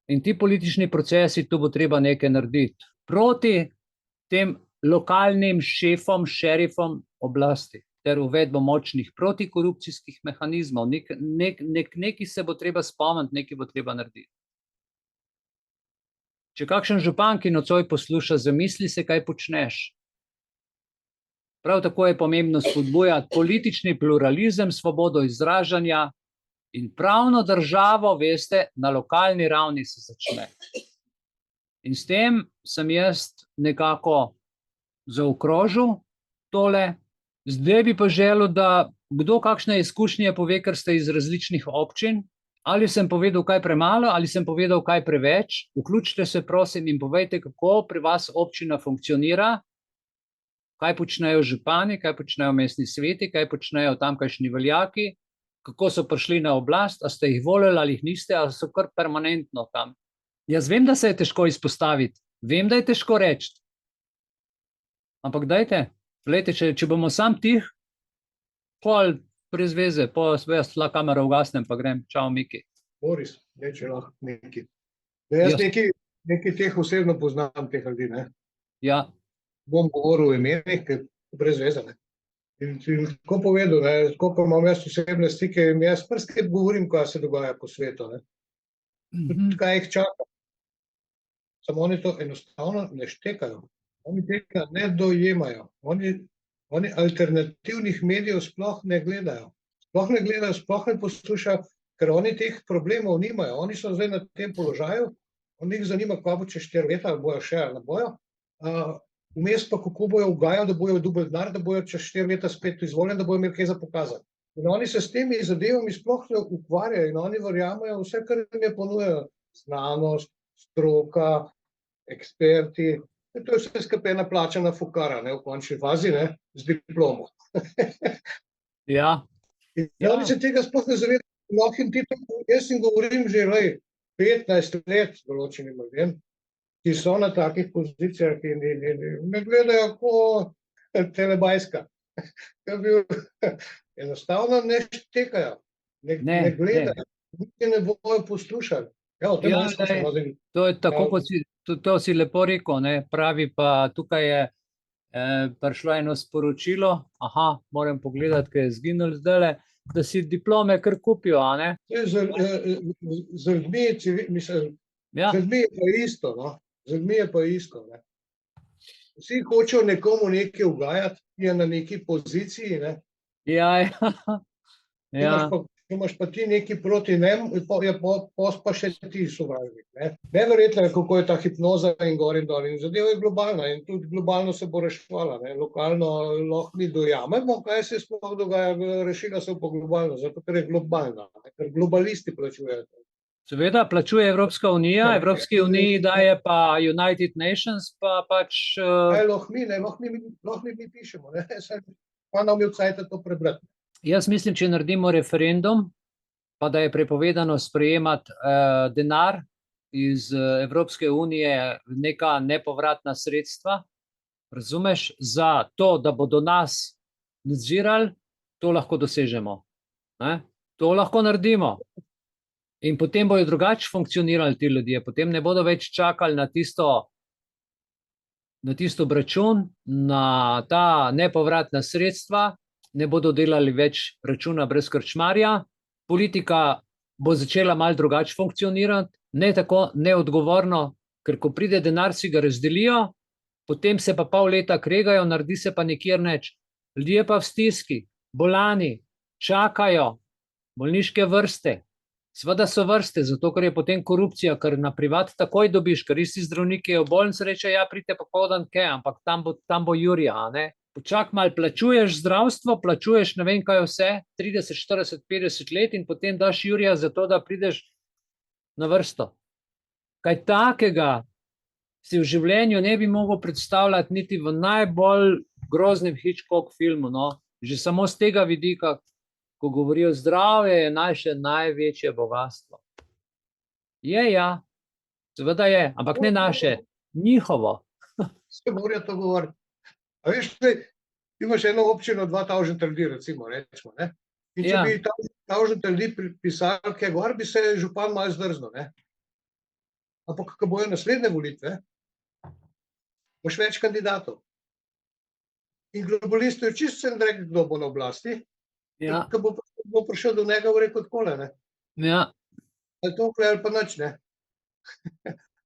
In ti politični procesi, tu bo treba nekaj narediti. Proti tem lokalnim šefom, šerifom oblasti, ter uvedbo močnih protikorupcijskih mehanizmov. Nekaj se bo treba spomniti, nekaj bo treba narediti. Če kakšen župan, ki nocoj posluša, zamisli se, kaj počneš. Prav tako je pomembno spodbujati politični pluralizem, svobodo izražanja in pravno državo, veste, na lokalni ravni se začne. In s tem sem jaz nekako zaokrožil tole. Zdaj bi pa želel, da kdo kakšne izkušnje pove, ker ste iz različnih občin, ali sem povedal kaj premalo, ali sem povedal kaj preveč. Vključite se, prosim, in povejte, kako pri vas občina funkcionira, kaj počnejo župani, kaj počnejo mestni sveti, kaj počnejo tamkajšnji veljaki, kako so prišli na oblast, a ste jih volili ali jih niste, ali so kar permanentno tam. Jaz vem, da se je težko izpostaviti, vem, da je težko reči. Ampak dajte, če bomo sam tih, pol brez veze, jaz la kamero ugasnem, pa grem, čau Miki. Boris, če lahko nekaj. Jaz nekaj teh osebno poznam, teh ljudi, ne? Ja. bom govoril o imenih, ker brez veze. Ne. In tako povedal, ne, tako pa imam jaz osebne stike in jaz prskrat govorim, kaj se dogaja po svetu. Ne. Tudi kaj jih čaka. Samo oni to enostavno ne štekajo. Oni tega ne dojemajo. Oni alternativnih medijev sploh ne gledajo. Sploh ne gledajo, sploh ne poslušajo, ker oni teh problemov nimajo. Oni so zdaj na tem položaju, oni jih zanima, kaj bo čez 4 leta, ali bojo še ali ne bojo. Vmes pa kako bojo ugajali, da bojo dobili denar, da bojo čez 4 leta spet izvoljeni, da bojo imeli kaj za pokazati. In oni se s temi zadevami sploh ne ukvarjajo in oni verjamejo vse, kar jim je ponujajo. Znanost, stroka, eksperti. To je vse skupaj ena plačana fukara, ne, v končni fazi, ne, z diplomo. Ja. Ja. Oni se tega sploh ne zavedajo. Jaz jim govorim že 15 let določenim ljudem, ki so na takih pozicijah in me gledajo kot telebajska. Enostavno ne štekajo, ne gledajo, niti ne bojo poslušali. Ja, o tem Ja, ne skušamo. To je tako, kot to si lepo rekel, ne, pravi pa tukaj je prišlo eno sporočilo, moram pogledati, kaj je zginilo zdajle, da si diplome kar kupijo, a ne? Z ljudmi je pa isto, no. Z ljudmi je pa isto, ne. Vsi hočejo nekomu nekaj ugajati, ki je na neki poziciji, ne. Ja. Če imaš pa ti nekaj proti njemu, je pa še ti sovražnik, ne. Neverjetno je, kako je ta hipnoza in gor in dol. In zadeva je globalna in tudi globalno se bo reševala, ne. Lokalno lahko mi dojamemo, kaj se sploh dogaja, rešila se pa globalno, zato ker je globalna, ker globalisti plačujejo. Seveda, plačuje Evropska unija, Evropski uniji daje pa United Nations, pa pač... Lahko mi pišemo, ne, pa nam je vcajte to prebrati. Jaz mislim, če naredimo referendum, pa da je prepovedano sprejemati denar iz Evropske unije, neka nepovratna sredstva, razumeš, za to, da bodo nas nadzirali, to lahko dosežemo. Ne? To lahko naredimo. In potem bojo drugače funkcionirali ti ljudje, potem ne bodo več čakali na tisto obračun, na ta nepovratna sredstva, ne bodo delali več računa brez krčmarja, politika bo začela malo drugače funkcionirati, ne tako neodgovorno, ker ko pride denar, si ga razdelijo, potem se pa pol leta kregajo, naredi se pa nikjer nič. Ljudje pa v stiski, bolani, čakajo, bolniške vrste. Seveda so vrste, zato ker je potem korupcija, ker na privat takoj dobiš, ker isti zdravniki je v bolnici, reče, ja, pridite popoldan kaj, ampak tam bo Jurija, ne. Počak malo, plačuješ zdravstvo, plačuješ ne vem kaj vse, 30, 40, 50 let in potem daš Jurija za to, da prideš na vrsto. Kaj takega si v življenju ne bi mogel predstavljati niti v najbolj groznem Hitchcock filmu, no. Že samo z tega vidika, ko govorijo, zdravje je naše največje bogatstvo. Je, ja, seveda je, ampak ne naše, njihovo. Se morajo to govoriti. A veš, imaš eno občino 2000 ljudi, recimo, rečemo, ne? In če bi 1000 ljudi pisali, kaj gor, bi se župan malo zdrznil, ne? Ampak, ko bojo naslednje volitve, boš več kandidatov. In globalisti je čisto sem rekel, kdo bo na oblasti, ko bo prišel do njega, bo rekel takole, ne? Ja. Ali to ali pa nič, ne?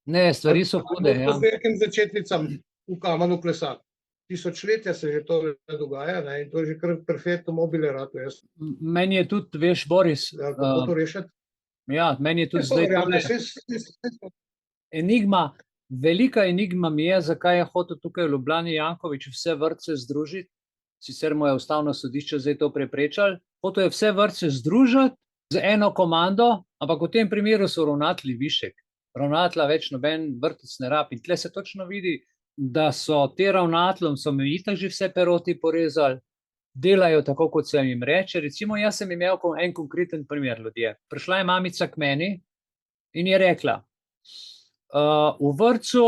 Ne, stvari so hude, ja. Z velikim začetnicam v kamenu klesati. Tisočletja se že to dogaja, ne, in to je že kar perfektno mobile rato. Meni je tudi, veš, Boris, kako to rešiti? Ja, meni je tudi zdaj enigma, velika enigma mi je, zakaj je hotel tukaj v Ljubljani Janković vse vrtce združiti, sicer mu je ustavno sodišče zdaj to preprečalo, hotel je vse vrtce združiti z eno komando, ampak v tem primeru so ravnatelji višek. Ravnatelja več noben vrtec ne rabi. In tle se točno vidi, da so te ravnateljem, so mi itak že vse peroti porezali, delajo tako, kot se jim reče. Recimo, jaz sem imel en konkreten primer, ljudje. Prišla je mamica k meni in je rekla, v vrtcu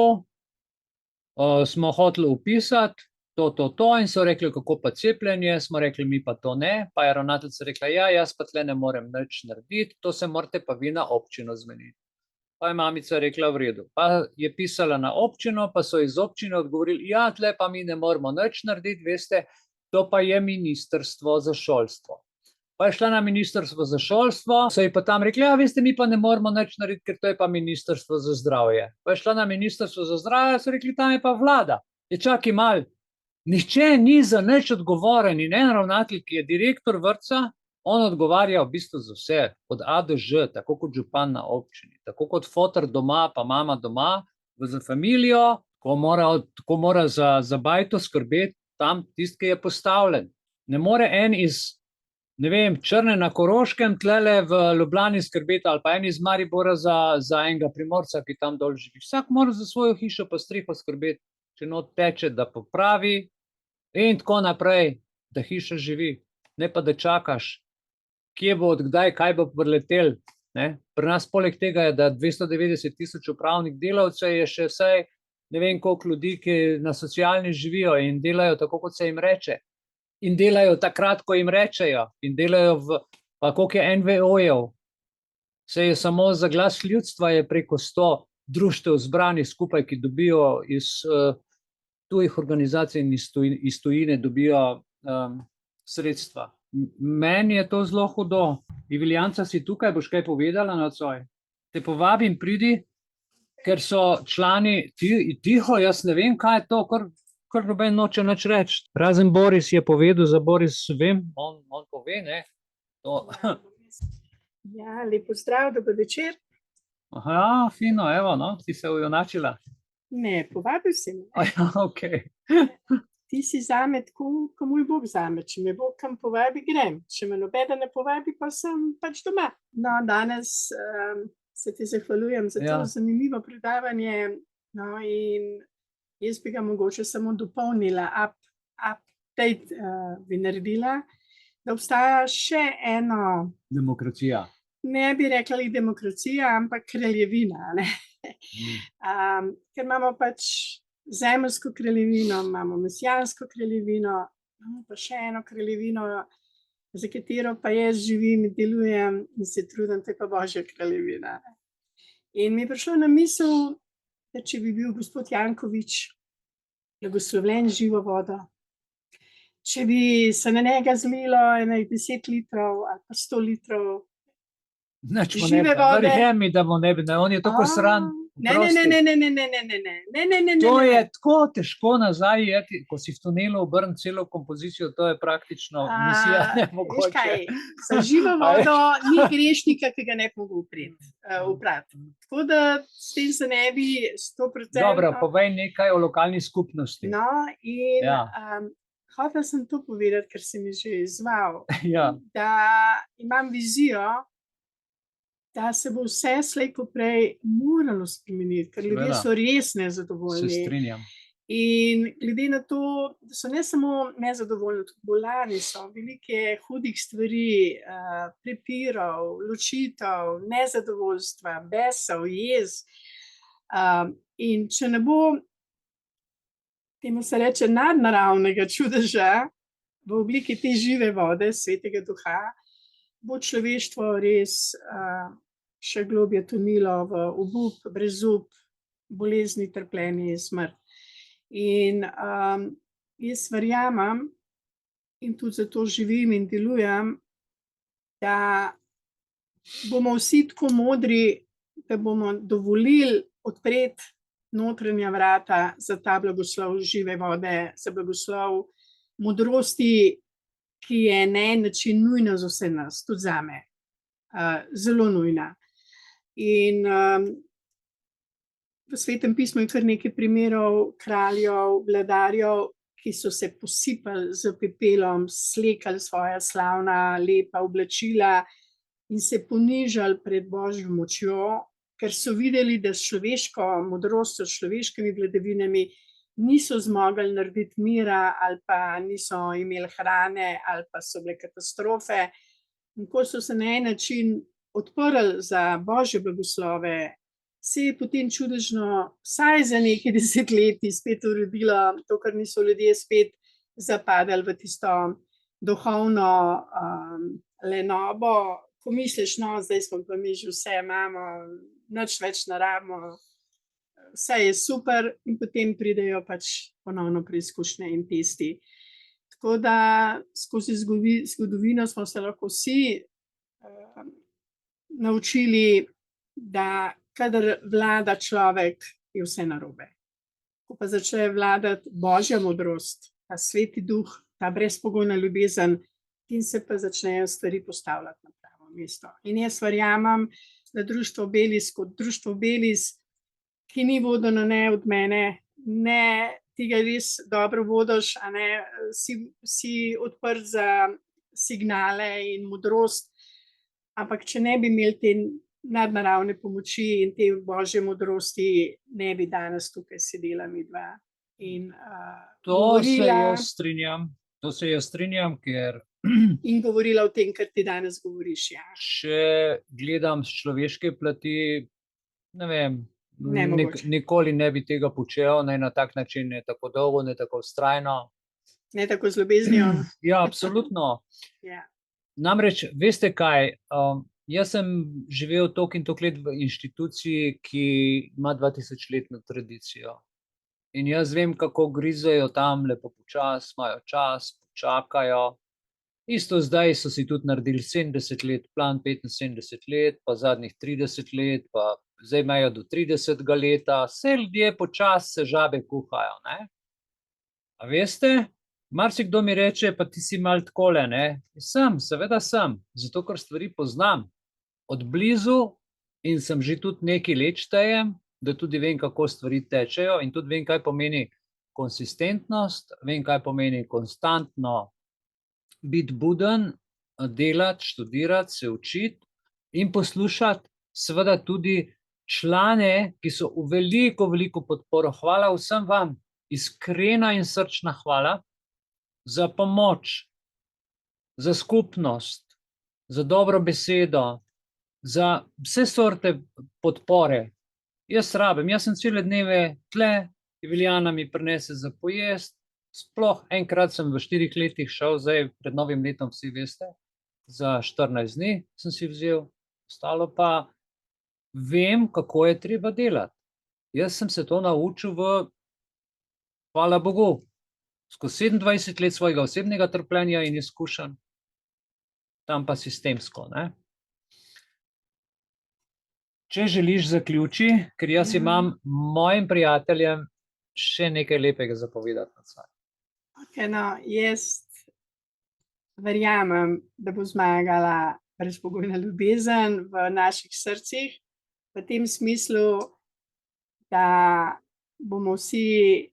smo hoteli vpisati to, in so rekli, kako pa cepljenje, smo rekli, mi pa to ne, pa je ravnateljica rekla, ja, jaz pa tle ne morem nič narediti, to se morate pa vi na občino zmeniti. Pa je mamica rekla v redu. Pa je pisala na občino, pa so iz občine odgovorili, ja, tle pa mi ne moramo nič narediti, veste, to pa je ministrstvo za šolstvo. Pa je šla na ministrstvo za šolstvo, so ji pa tam rekli, ja, veste, mi pa ne moramo nič narediti, ker to je pa ministrstvo za zdravje. Pa je šla na ministrstvo za zdravje, so rekli, tam je pa vlada. Je čakaj mal, nihče ni za nič odgovoren in en ravnatelj, ki je direktor vrtca, on odgovarja v bistvu za vse, od A do Ž, tako kot župan na občini, tako kot foter doma, pa mama doma, za familijo, ko mora za bajto skrbeti tam tisti, ki je postavljen. Ne more en iz, ne vem, Črne na Koroškem, tlele v Ljubljani skrbeti, ali pa en iz Maribora za enega Primorca, ki tam dol živi. Vsak mora za svojo hišo pa streho skrbeti, če not teče, da popravi in tako naprej, da hiša živi, ne pa da čakaš, kje bo odkdaj, kaj bo priletel. Pri nas poleg tega je, da 290,000 upravnih delavcev je še vsaj ne vem koliko ljudi, ki na socialni živijo in delajo tako, kot se jim reče. In delajo takrat, ko jim rečejo. In delajo pa koliko je NVO-jev. Se je samo za glas ljudstva je preko 100 društev zbranih skupaj, ki dobijo iz tujih organizacij in iz tujine dobijo sredstva. Meni je to zelo hudo. Iviljanca, si tukaj, boš kaj povedala nocoj? Te povabim, pridi, ker so člani tiho, jaz ne vem, kaj je to, kar noben noče nič reči. Razen Boris je povedal, za Boris vem, on pove, ne? Ja, lep pozdrav, dober večer. Aha, fino, evo, no, si se ujunačila. Ne, povabil si me. Ja, okej. Ti si zame tako, ko moj Bog zame. Če me Bog kam povabi, grem. Če me nobeden ne povabi, pa sem pač doma. No, danes se ti zahvaljujem za to zanimivo predavanje. No, in jaz bi ga mogoče samo dopolnila, update bi naredila, da obstaja še eno... Demokracija. Ne bi rekla demokracija, ampak kraljevina. Ker imamo pač zemeljsko kraljevino, imamo mesijansko kraljevino, imamo pa še eno kraljevino, za katero pa jaz živim in delujem in se trudim, to je pa Božja kraljevina. In mi je prišlo na misel, da če bi bil gospod Janković blagoslovljen živo vodo, če bi se na njega zlilo 10 litrov ali pa 100 litrov žive vode. Verjemi, da mu ne bi, on je tako sran. Ne. To je tako težko nazaj, ko si v tunelu obrnil celo kompozicijo, to je praktično misija nemogoče. Veš kaj, za živo vodo ni grešnika, ki ga ne bi mogel uprati. Tako da s tem se ne bi 100%... Dobro, povej nekaj o lokalni skupnosti. No, in hotel sem to povedati, ker si mi že izval, da imam vizijo, da se bo vse slej ko prej moralo spremeniti, ker ljudje so res nezadovoljni. Se strinjam. In glede na to, da so ne samo nezadovoljni, tudi bolani so, velike hudih stvari, prepirov, ločitev, nezadovoljstva, besov, jez. In če ne bo, temu se reče, nadnaravnega čudeža v obliki te žive vode, svetega duha, bo človeštvo res še globje tonilo v obup, brezup, bolezni, trpljenje in smrt. In jaz verjamem in tudi zato živim in delujem, da bomo vsi tako modri, da bomo dovolili odpreti notranja vrata za ta blagoslov žive vode, za blagoslov modrosti, ki je na en način nujna za vse nas, tudi zame. Zelo nujna. In v Svetem pismu je kar nekaj primerov kraljev, vladarjev, ki so se posipali z pepelom, slekali svoja slavna, lepa oblačila in se ponižali pred Božjo močjo, ker so videli, da s človeško modrostjo, s človeškimi vladavinami niso zmogli narediti mira ali pa niso imeli hrane ali pa so bile katastrofe. In ko so se na en način odprli za Božje blagoslove, se je potem čudežno vsaj za nekaj desetletij spet uredilo to, kar niso ljudje spet zapadali v tisto duhovno lenobo, ko misliš, no, zdaj smo pa mi že vse imamo, nič več ne rabimo, vse je super in potem pridejo pač ponovno preizkušnje in testi. Tako da skozi zgodovino smo se lahko vsi naučili, da kadar vlada človek, je vse narobe. Ko pa začne vladati Božja modrost, ta sveti duh, ta brezpogojna ljubezen, in se pa začnejo stvari postavljati na pravo mesto. In jaz verjamem, da društvo Belis kot društvo Belis, ki ni vodeno ne od mene, ne ti ga res dobro vodiš, a ne, si odprt za signale in modrost, ampak če ne bi imeli te nadnaravne pomoči in te Božje modrosti, ne bi danes tukaj sedela midva in To se govorila jaz strinjam, ker in govorila o tem, kar ti danes govoriš. Ja. če gledam z človeške plati, ne vem, Nemogoče. nikoli ne bi tega počel, ne na tak način, ne tako dolgo, ne tako vztrajno. Ne tako z ljubeznijo. Ja, absolutno. Ja. Namreč, veste kaj, jaz sem živel toliko in toliko let v inštituciji, ki ima 2000-letno tradicijo. In jaz vem, kako grizejo tam lepo počas, imajo čas, počakajo. Isto zdaj so si tudi naredili 70 let, plan 75 let, pa zadnjih 30 let, pa zdaj imajo do 30 leta, vse ljudje počas se žabe kuhajo, ne. A veste, marsikdo mi reče, pa ti si malo takole, ne. Sem, seveda sem, zato ker stvari poznam od blizu in sem že tudi nekaj let štejem, da tudi vem, kako stvari tečejo in tudi vem, kaj pomeni konsistentnost, vem, kaj pomeni konstantno biti buden, delati, študirati, se učiti in poslušati seveda tudi člane, ki so v veliko podporo. Hvala vsem vam, iskrena in srčna hvala za pomoč, za skupnost, za dobro besedo, za vse sorte podpore. Jaz sem cele dneve tle, Eveljana mi prinese za pojest, sploh enkrat sem v 4 letih šel, zdaj pred novim letom, vsi veste, za 14 dni sem si vzel, ostalo pa vem, kako je treba delati. Jaz sem se to naučil hvala Bogu, skozi 27 let svojega osebnega trpljenja in izkušenj, tam pa sistemsko, ne. Če želiš, zaključi, ker jaz imam mojim prijateljem še nekaj lepega za povedati nocoj. Okay, no, jaz verjamem, da bo zmagala brezpogojna ljubezen v naših srcih, v tem smislu, da bomo vsi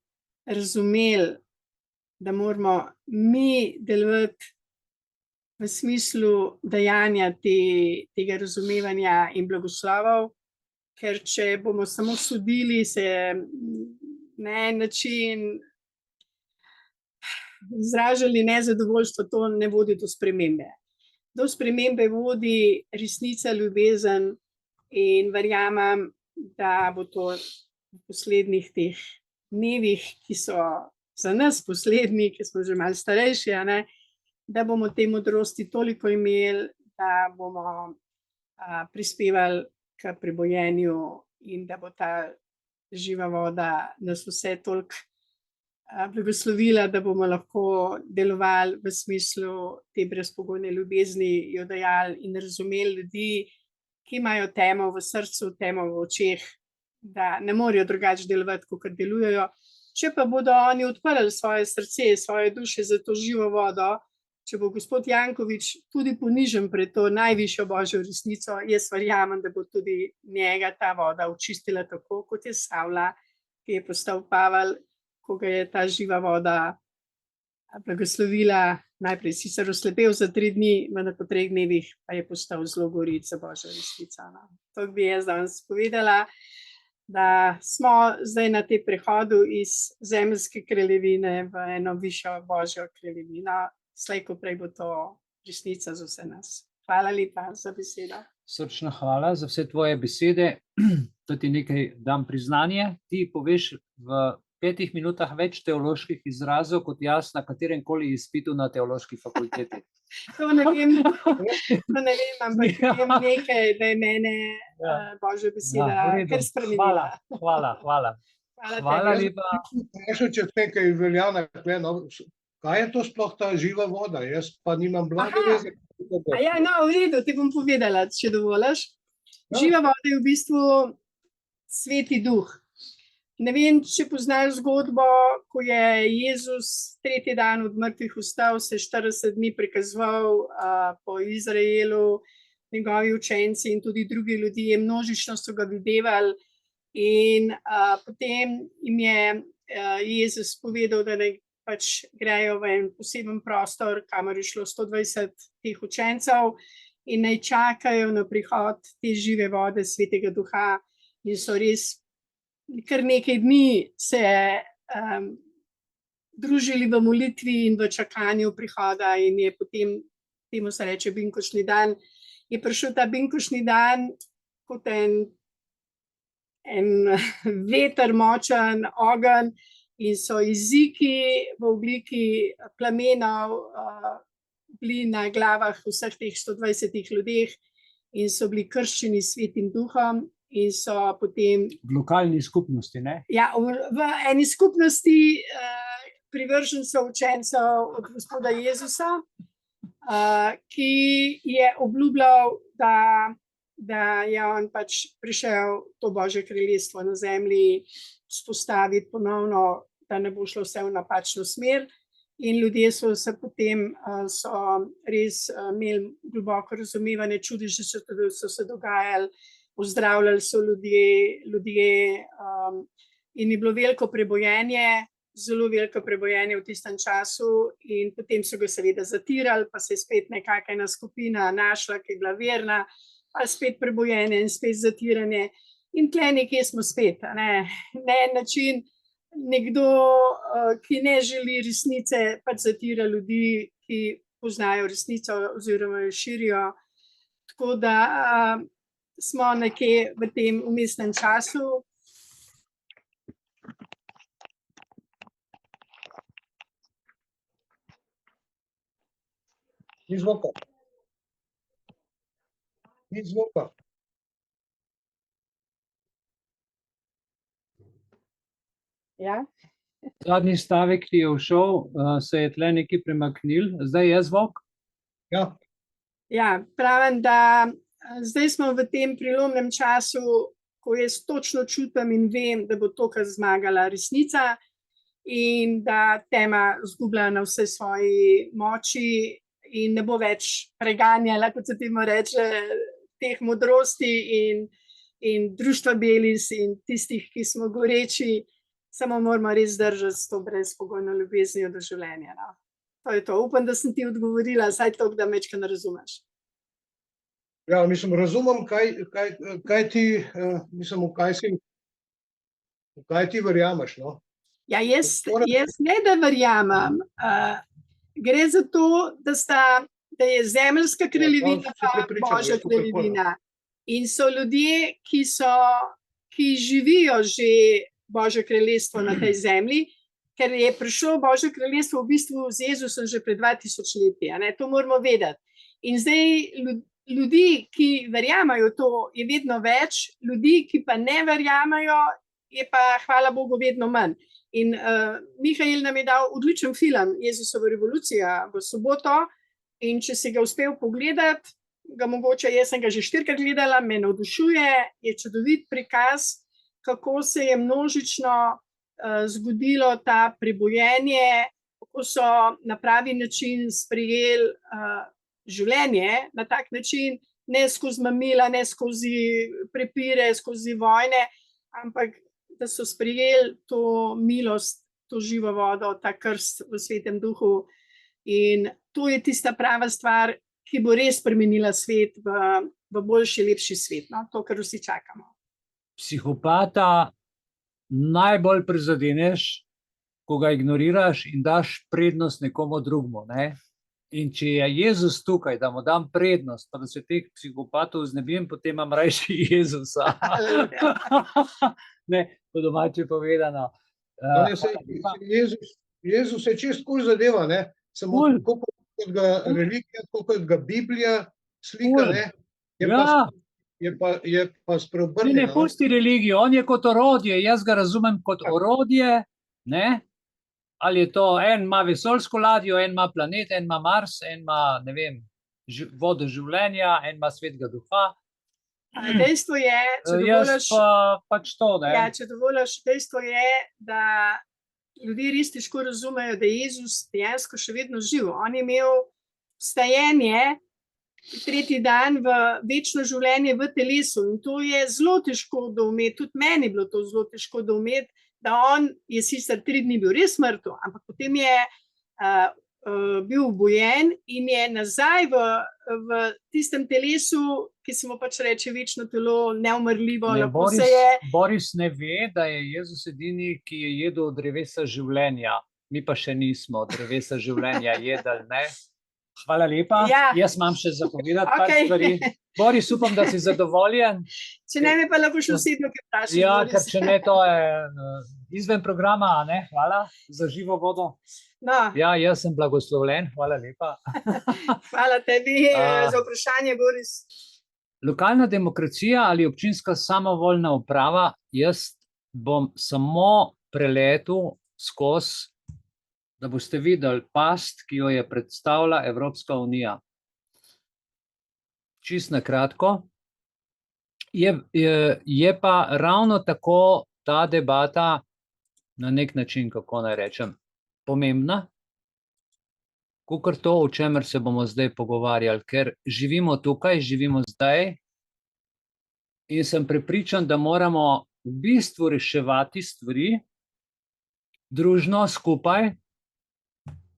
razumeli, da moramo mi delovati v smislu dajanja tega razumevanja in blagoslovov, ker če bomo samo sodili, se na en način izražali nezadovoljstvo, to ne vodi do spremembe. Do spremembe vodi resnica, ljubezen in verjamem, da bo to v poslednjih teh dnevih, ki so za nas poslednji, ki smo že malo starejši, a ne, da bomo te modrosti toliko imeli, da bomo prispevali k prebojenju in da bo ta živa voda nas vse toliko blagoslovila, da bomo lahko delovali v smislu te brezpogojne ljubezni, jo dajali in razumeli ljudi, ki imajo temo v srcu, temo v očeh, da ne morejo drugače delovati, kakor delujejo. Če pa bodo oni odprli svoje srce, svoje duše za to živo vodo, če bo gospod Janković tudi ponižen pred to najvišjo Božjo resnico, jaz verjamem, da bo tudi njega ta voda očistila tako, kot je Savla, ki je postal Pavel, ko ga je ta živa voda blagoslovila, najprej sicer oslepel za 3 dni, vendar po 3 dnevih pa je postal zelo gorit za Božjo resnico. To bi jaz danes povedala, da smo zdaj na tem prehodu iz zemeljske kraljevine v eno višjo Božjo kraljevino. Slej ko prej bo to resnica za vse nas. Hvala lepa za besedo. Srčna hvala za vse tvoje besede, da ti nekaj dam priznanje. Ti poveš v 5 minutah več teoloških izrazov kot jaz na katerem koli izpitu na teološki fakulteti. To ne vem, ampak vem nekaj, da je mene Ja. Božja beseda v redu. kar spremenila. Hvala. Hvala tebi. lepa. Vprašal, če nekaj velja na tle, no, kaj je to sploh ta živa voda? Jaz pa nimam blage Aha. veze. Ja, no, v redu, ti bom povedala, če dovoliš. Ja. Živa voda je v bistvu Sveti Duh. Ne vem, če poznaš zgodbo, ko je Jezus 3. dan od mrtvih vstal, se 40 dni prikazoval po Izraelu, njegovi učenci in tudi drugi ljudje, množično so ga videvali in potem jim je Jezus povedal, da naj pač grejo v en poseben prostor, kamor je šlo 120 teh učencev in naj čakajo na prihod te žive vode Svetega Duha in so res kar nekaj dni se družili v molitvi in v čakanju prihoda in je potem, temu se reče binkošni dan, je prišel ta binkošni dan kot en veter močen, ogenj in so jeziki v obliki plamenov bili na glavah vseh teh 120 ljudeh in so bili krščeni s Svetim Duhom in so potem V lokalni skupnosti, ne? ja, v eni skupnosti privržencev učencev od Gospoda Jezusa, ki je obljubljal, da je on pač prišel to Božje kraljestvo na zemlji vzpostaviti ponovno, da ne bo šlo vse v napačno smer. In ljudje so se potem res imeli globoko razumevanje, čudeži so se dogajali, pozdravljali so ljudje in je bilo veliko prebojenje, zelo veliko prebojenje v tistem času in potem so ga seveda zatirali, pa se je spet nekakšna ena skupina našla, ki je bila verna, pa spet prebojenje in spet zatiranje. In tle nekje smo spet, ne? Na en način nekdo, ki ne želi resnice, pač zatira ljudi, ki poznajo resnico oziroma jo širijo. Tako da smo nekje v tem vmesnem času. Ni zvoka. Ni zvoka. Ja? Zadnji stavek, ki je všel, se je tle nekaj premaknil. Zdaj je zvok? Ja, Ja, pravim, da zdaj smo v tem prelomnem času, ko jaz točno čutim in vem, da bo tokrat zmagala resnica in da tema izgublja na vse svoji moči in ne bo več preganjala, kot se temu reče, teh modrosti in društva Belis in tistih, ki smo goreči, samo moramo res držati s to brezpogojno ljubeznijo do življenja. No? To je to. Upam, da sem ti odgovorila, saj toliko, da majčkeno razumeš. ja, mislim, razumem, kaj ti, mislim, v kaj ti verjameš, no? Ja, jaz ne da verjamem. Gre za to, da je zemeljska kraljevina pa Božja kraljevina. In so ljudje, ki živijo že Božje kraljestvo na tej zemlji, ker je prišlo Božje kraljestvo v bistvu z Jezusom že pred 2000 leti. To moramo vedeti. In zdaj ljudi, ki verjamajo to, je vedno več, ljudi, ki pa ne verjamajo, je pa, hvala Bogu, vedno manj. In Mihael nam je dal odličen film Jezusova revolucija v soboto in če si ga uspel pogledati, ga mogoče, jaz sem ga že 4-krat gledala, me navdušuje, je čudovit prikaz, kako se je množično zgodilo ta prebojenje, kako so na pravi način sprejeli življenje, na tak način, ne skozi mamila, ne skozi prepire, skozi vojne, ampak da so sprejeli to milost, to živo vodo, ta krst v Svetem Duhu. In to je tista prava stvar, ki bo res spremenila svet v boljši, lepši svet. No? To, kar vsi čakamo. Psihopata najbolj prizadeneš, ko ga ignoriraš in daš prednost nekomu drugemu. Ne? In če je Jezus tukaj, da mu dam prednost, pa da se teh psihopatov znebim, potem imam rajši Jezusa. Ne, po domače povedano. No, ne, saj, hvala lepa. Jezus je čist kul zadeva, ne? Samo Kul. tako kot ga religija, tako kot ga Biblija slika, Kul. ne? Ja. Je pa Ne spreobrnjeno. No? pusti religijo, on je kot orodje, jaz ga razumem kot Ja. orodje, ne? Ali je to, en ima vesoljsko ladjo, en ima planet, en ima Mars, en ima, ne vem, vodo življenja, en ima svetega duha. Dejstvo je, če Jaz dovoliš, pa pač to, ne. ja, če dovoliš, dejstvo je, da ljudje res težko razumejo, da je Jezus dejansko še vedno živ. On je imel vstajenje, tretji dan v večno življenje v telesu in to je zelo težko doumeti, tudi meni je bilo to zelo težko doumeti, da on je sicer 3 dni bil res mrtev, ampak potem je bil obojen in je nazaj v tistem telesu, ki se mu pač reče večno telo, neumrljivo, Ne, lahko se je. Boris ne ve, da je Jezus edini, ki je jedel od drevesa življenja. Mi pa še nismo od drevesa življenja jedli, ne. Hvala lepa. Ja. Jaz imam še zapovedati par Okej. stvari. Boris, upam, da si zadovoljen. Če ne, me pa lahko še osebno kaj vprašaš. Ja, Boris. ker če ne, to je izven programa, a ne? Hvala za živo vodo. No, Ja, jaz sem blagoslovljen, hvala lepa. hvala tebi A. za vprašanje, Boris. Lokalna demokracija ali občinska samovoljna uprava, jaz bom samo preletel skozi, da boste videli past, ki jo je predstavila Evropska unija. Čisto na kratko. Je pa ravno tako ta debata na nek način, kako naj rečem, pomembna, kakor to, o čemer se bomo zdaj pogovarjali, ker živimo tukaj, živimo zdaj in sem prepričan, da moramo v bistvu reševati stvari družno, skupaj,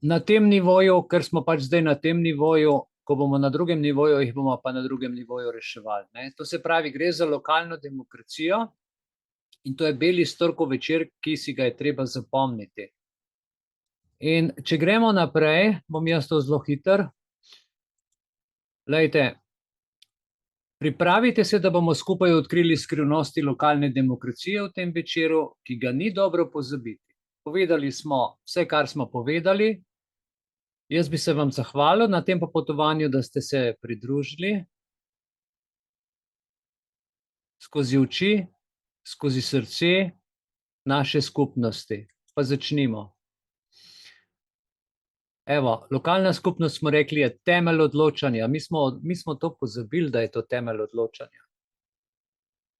na tem nivoju, ker smo pač zdaj na tem nivoju, ko bomo na drugem nivoju, jih bomo pa na drugem nivoju reševali, ne. To se pravi, gre za lokalno demokracijo in to je beli storkov večer, ki si ga je treba zapomniti. In če gremo naprej, bom jaz to zelo hiter. Glejte, pripravite se, da bomo skupaj odkrili skrivnosti lokalne demokracije v tem večeru, ki ga ni dobro pozabiti. Povedali smo vse, kar smo povedali. Jaz bi se vam zahvalil na tem popotovanju, da ste se pridružili. Skozi oči, skozi srce naše skupnosti. Pa začnimo. Evo, lokalna skupnost, smo rekli, je temelj odločanja. Mi smo to pozabili, da je to temelj odločanja.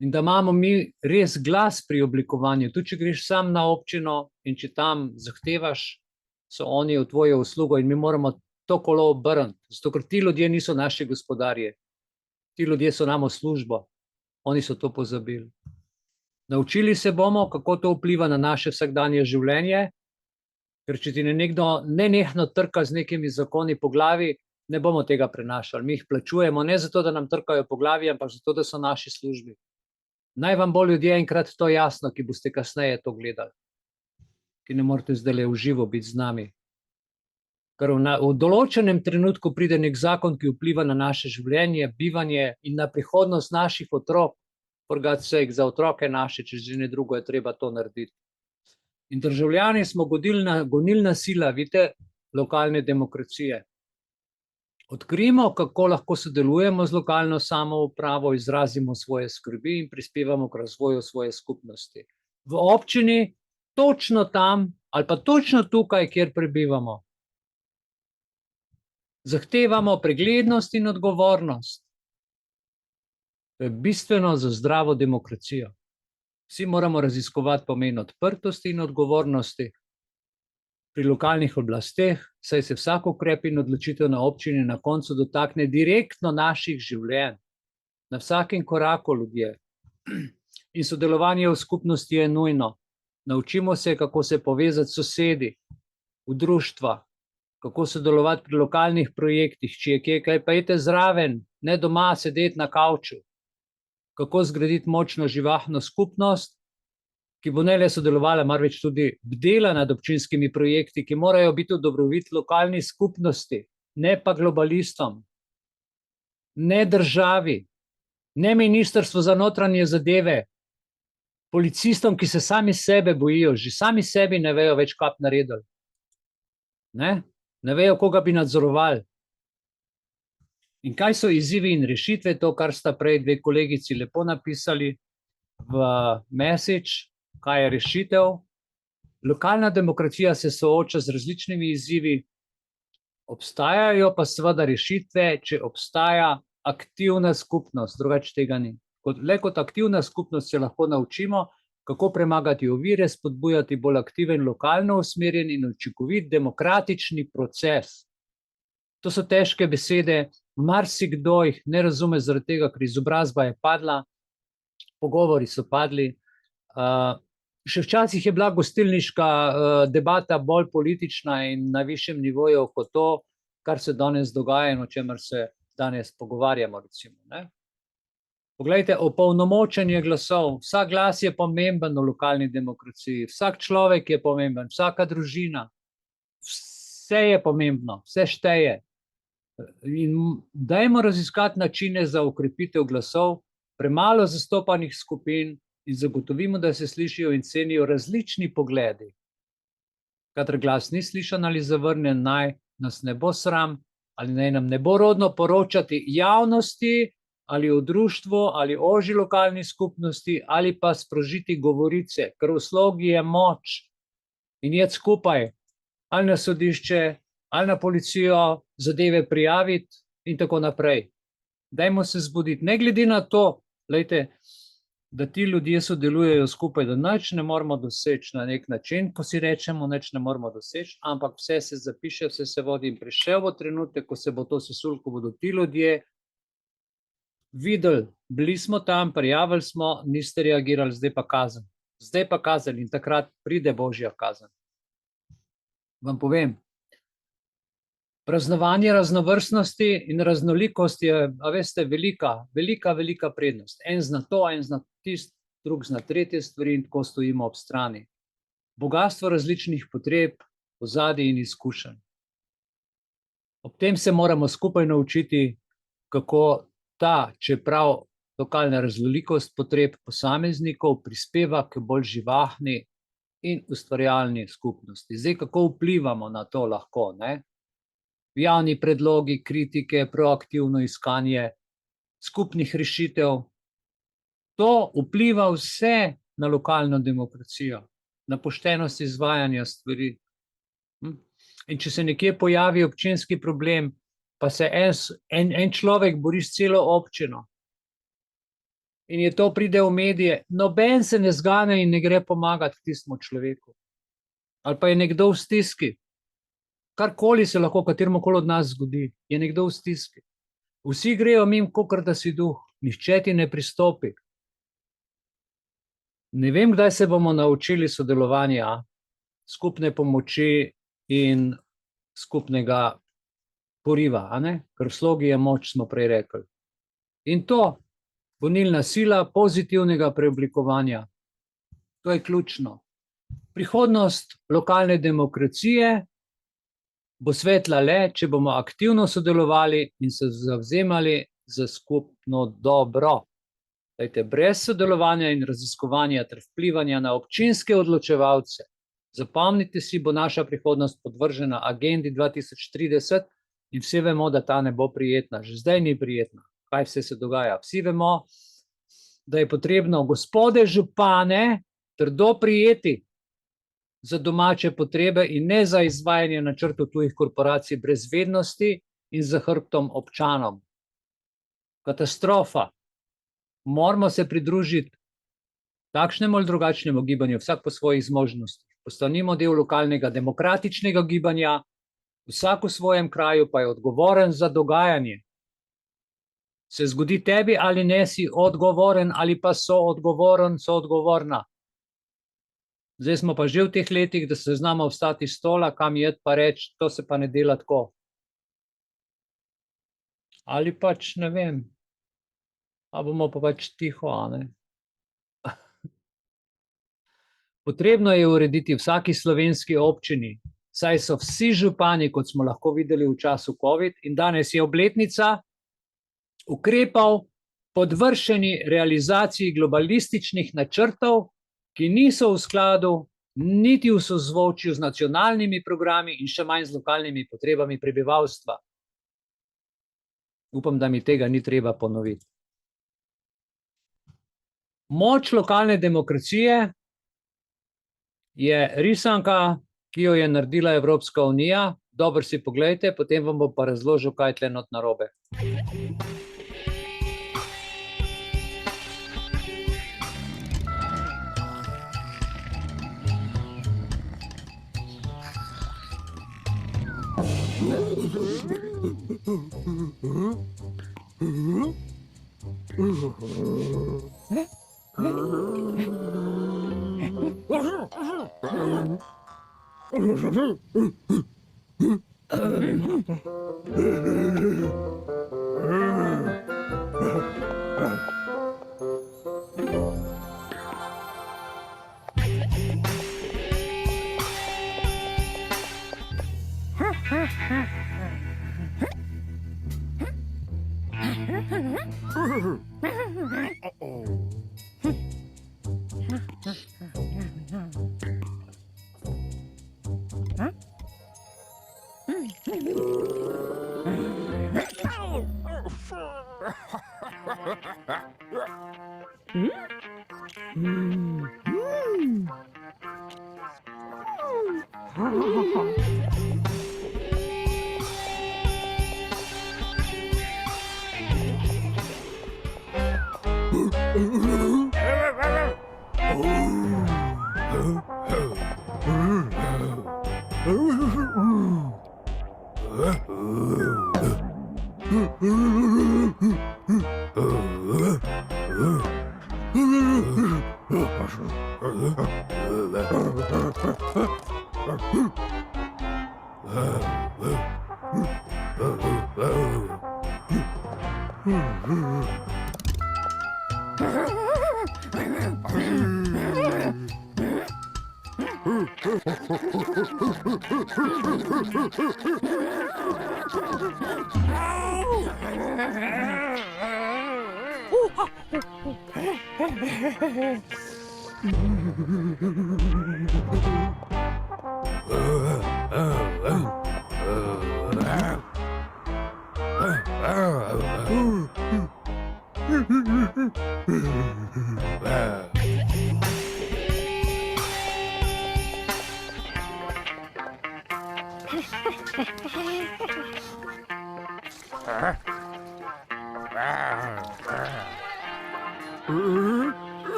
In da imamo mi res glas pri oblikovanju. Tudi če greš sam na občino in če tam zahtevaš, so oni v tvojo uslugo in mi moramo to kolo obrniti. Zato, ker ti ljudje niso naši gospodarji. Ti ljudje so nam v službo. Oni so to pozabili. Naučili se bomo, kako to vpliva na naše vsakdanje življenje, ker če ti nekdo nenehno trka z nekimi zakoni po glavi, ne bomo tega prenašali. Mi jih plačujemo ne zato, da nam trkajo po glavi, ampak zato, da so naši službi. Naj vam bo ljudje enkrat to jasno, ki boste kasneje to gledali, ki ne morete zdajle v živo biti z nami. Ker v določenem trenutku pride nek zakon, ki vpliva na naše življenje, bivanje in na prihodnost naših otrok. For God's sake, za otroke naše, če že ne drugo, je treba to narediti. In državljani smo gonilna sila, vidite, lokalne demokracije. Odkrijemo, kako lahko sodelujemo z lokalno samoupravo, izrazimo svoje skrbi in prispevamo k razvoju svoje skupnosti. V občini, točno tam ali pa točno tukaj, kjer prebivamo. Zahtevamo preglednost in odgovornost. To je bistveno za zdravo demokracijo. Vsi moramo raziskovati pomen odprtosti in odgovornosti pri lokalnih oblasteh, saj se vsak ukrep in odločitev na občini na koncu dotakne direktno naših življenj. Na vsakem koraku ljudje. In sodelovanje v skupnosti je nujno. Naučimo se, kako se povezati s sosedi, v društva, kako sodelovati pri lokalnih projektih, če je kje kaj, pa idite zraven, ne doma sedeti na kavču. Kako zgraditi močno živahno skupnost, ki bo ne le sodelovala, marveč tudi bdela nad občinskimi projekti, ki morajo biti v dobrobit lokalni skupnosti, ne pa globalistom, ne državi, ne ministrstvo za notranje zadeve, policistom, ki se sami sebe bojijo, že sami sebi ne vejo več, kaj bi naredili. Ne vejo, koga bi nadzorovali. In kaj so izzivi in rešitve, to, kar sta prej dve kolegici lepo napisali v message, kaj je rešitev. Lokalna demokracija se sooča z različnimi izzivi, obstajajo pa seveda rešitve, če obstaja aktivna skupnost, drugače tega ni. Le kot aktivna skupnost se lahko naučimo, kako premagati ovire, spodbujati bolj aktiven, lokalno usmerjen in učinkovit demokratični proces. To so težke besede, marsikdo jih ne razume zaradi tega, ker izobrazba je padla, pogovori so padli. Še včasih je bila gostilniška debata bolj politična in na višjem nivoju kot to, kar se danes dogaja in o čemer se danes pogovarjamo, recimo, ne. Poglejte, opolnomočenje glasov. Vsak glas je pomemben v lokalni demokraciji, vsak človek je pomemben, vsaka družina. Vse je pomembno, vse šteje. In dajmo raziskati načine za okrepitev glasov, premalo zastopanih skupin in zagotovimo, da se slišijo in cenijo različni pogledi. Kadar glas ni slišan ali zavrnjen, naj nas ne bo sram ali naj nam ne bo rodno poročati javnosti ali v društvu ali ožji lokalni skupnosti ali pa sprožiti govorice, ker v slogi je moč in iti skupaj ali na sodišče ali na policijo, zadeve prijaviti in tako naprej. Dajmo se zbuditi, ne glede na to, glejte, da ti ljudje sodelujejo skupaj, da nič ne moramo doseči na nek način, ko si rečemo, nič ne moramo doseči, ampak vse se zapiše, vse se vodi in prišel bo trenutek, ko se bo to sesul, ko bodo ti ljudje videli, bili smo tam, prijavili smo, niste reagirali, zdaj pa kazen. Zdaj pa kazen in takrat pride božja kazen. Vam povem, praznovanje raznovrstnosti in raznolikosti je, a veste, velika prednost. En zna to, en zna tisto, drug zna tretje stvari in tako stojimo ob strani. Bogastvo različnih potreb, ozadij in izkušenj. Ob tem se moramo skupaj naučiti, kako ta, čeprav lokalna raznolikost potreb posameznikov prispeva k bolj živahni in ustvarjalni skupnosti. Zdaj, kako vplivamo na to lahko, ne? Javni predlogi, kritike, proaktivno iskanje skupnih rešitev. To vpliva vse na lokalno demokracijo, na poštenost izvajanja stvari. In če se nekje pojavi občinski problem, pa se en človek bori s celo občino in je to pride v medije, noben se ne zgane in ne gre pomagati tistemu človeku. Ali pa je nekdo v stiski. Karkoli se lahko kateremukoli od nas zgodi, je nekdo v stiski. Vsi grejo mimo, kakor da si duh, nihče ti ne pristopi. Ne vem, kdaj se bomo naučili sodelovanja, skupne pomoči in skupnega poriva, a ne? Ker v slogi je moč, smo prej rekli. In to, gonilna sila pozitivnega preoblikovanja, to je ključno. Prihodnost lokalne demokracije bo svetla le, če bomo aktivno sodelovali in se zavzemali za skupno dobro. Dajte, brez sodelovanja in raziskovanja ter vplivanja na občinske odločevalce, zapomnite si, bo naša prihodnost podvržena agendi 2030 in vsi vemo, da ta ne bo prijetna. Že zdaj ni prijetna. Kaj vse se dogaja? Vsi vemo, da je potrebno gospode župane trdo prijeti za domače potrebe in ne za izvajanje načrtov tujih korporacij brez vednosti in za hrbtom občanom. Katastrofa. Moramo se pridružiti takšnemu ali drugačnemu gibanju, vsak po svojih zmožnostih. Postanimo del lokalnega demokratičnega gibanja, vsak v svojem kraju pa je odgovoren za dogajanje. Se zgodi tebi ali ne, si odgovoren ali pa soodgovoren, soodgovorna. Zdaj smo pa že v teh letih, da se znamo vstati iz stola, kam jeti pa reči, to se pa ne dela tako. Ali pač, ne vem, a bomo pa pač tiho, a ne? Potrebno je urediti vsaki slovenski občini, saj so vsi župani, kot smo lahko videli v času COVID, in danes je obletnica ukrepov podvršeni realizaciji globalističnih načrtov ki niso v skladu, niti v sozvočju z nacionalnimi programi in še manj z lokalnimi potrebami prebivalstva. Upam, da mi tega ni treba ponoviti. Moč lokalne demokracije je risanka, ki jo je naredila Evropska unija. Dobro si poglejte, potem vam bom pa razložil, kaj je tle not narobe.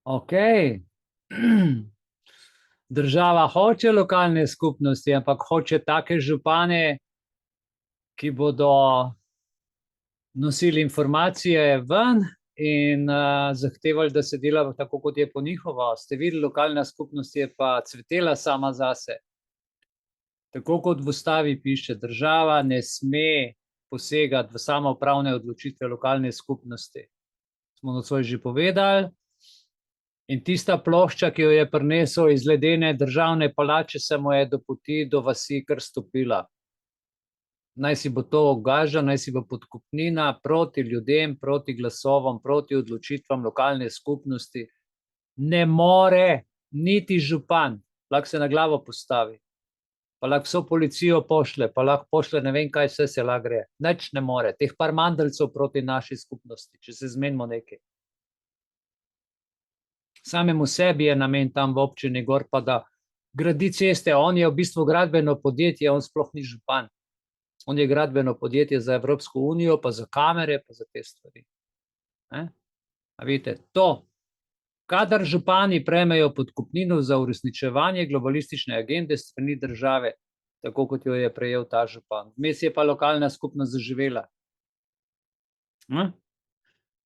Okej. Država hoče lokalne skupnosti, ampak hoče take župane, ki bodo nosili informacije ven in zahtevali, da se dela tako, kot je po njihovo. Ste videli, lokalna skupnost je pa cvetela sama zase. Tako kot v ustavi piše, država ne sme posegati v samoupravne odločitve lokalne skupnosti. Smo nocoj že povedali. In tista plošča, ki jo je prinesel iz ledene državne palače, se mu je do poti do vasi kar stopila. Naj si bo to gaža, naj si bo podkupnina proti ljudem, proti glasovom, proti odločitvam lokalne skupnosti. Ne more niti župan, lahko se na glavo postavi, pa lahko vso policijo pošle, pa lahko pošle ne vem kaj vse se lahko gre. Nič ne more, teh par mandeljcev proti naši skupnosti, če se zmenimo nekaj. Samemu sebi je namen tam v občini gor, pa da gradi ceste. On je v bistvu gradbeno podjetje, on sploh ni župan. On je gradbeno podjetje za Evropsko unijo, pa za kamere, pa za te stvari. A vidite, to, kadar župani prejmejo podkupnino za uresničevanje globalistične agende strani države, tako kot jo je prejel ta župan. Vmes je pa lokalna skupnost zaživela.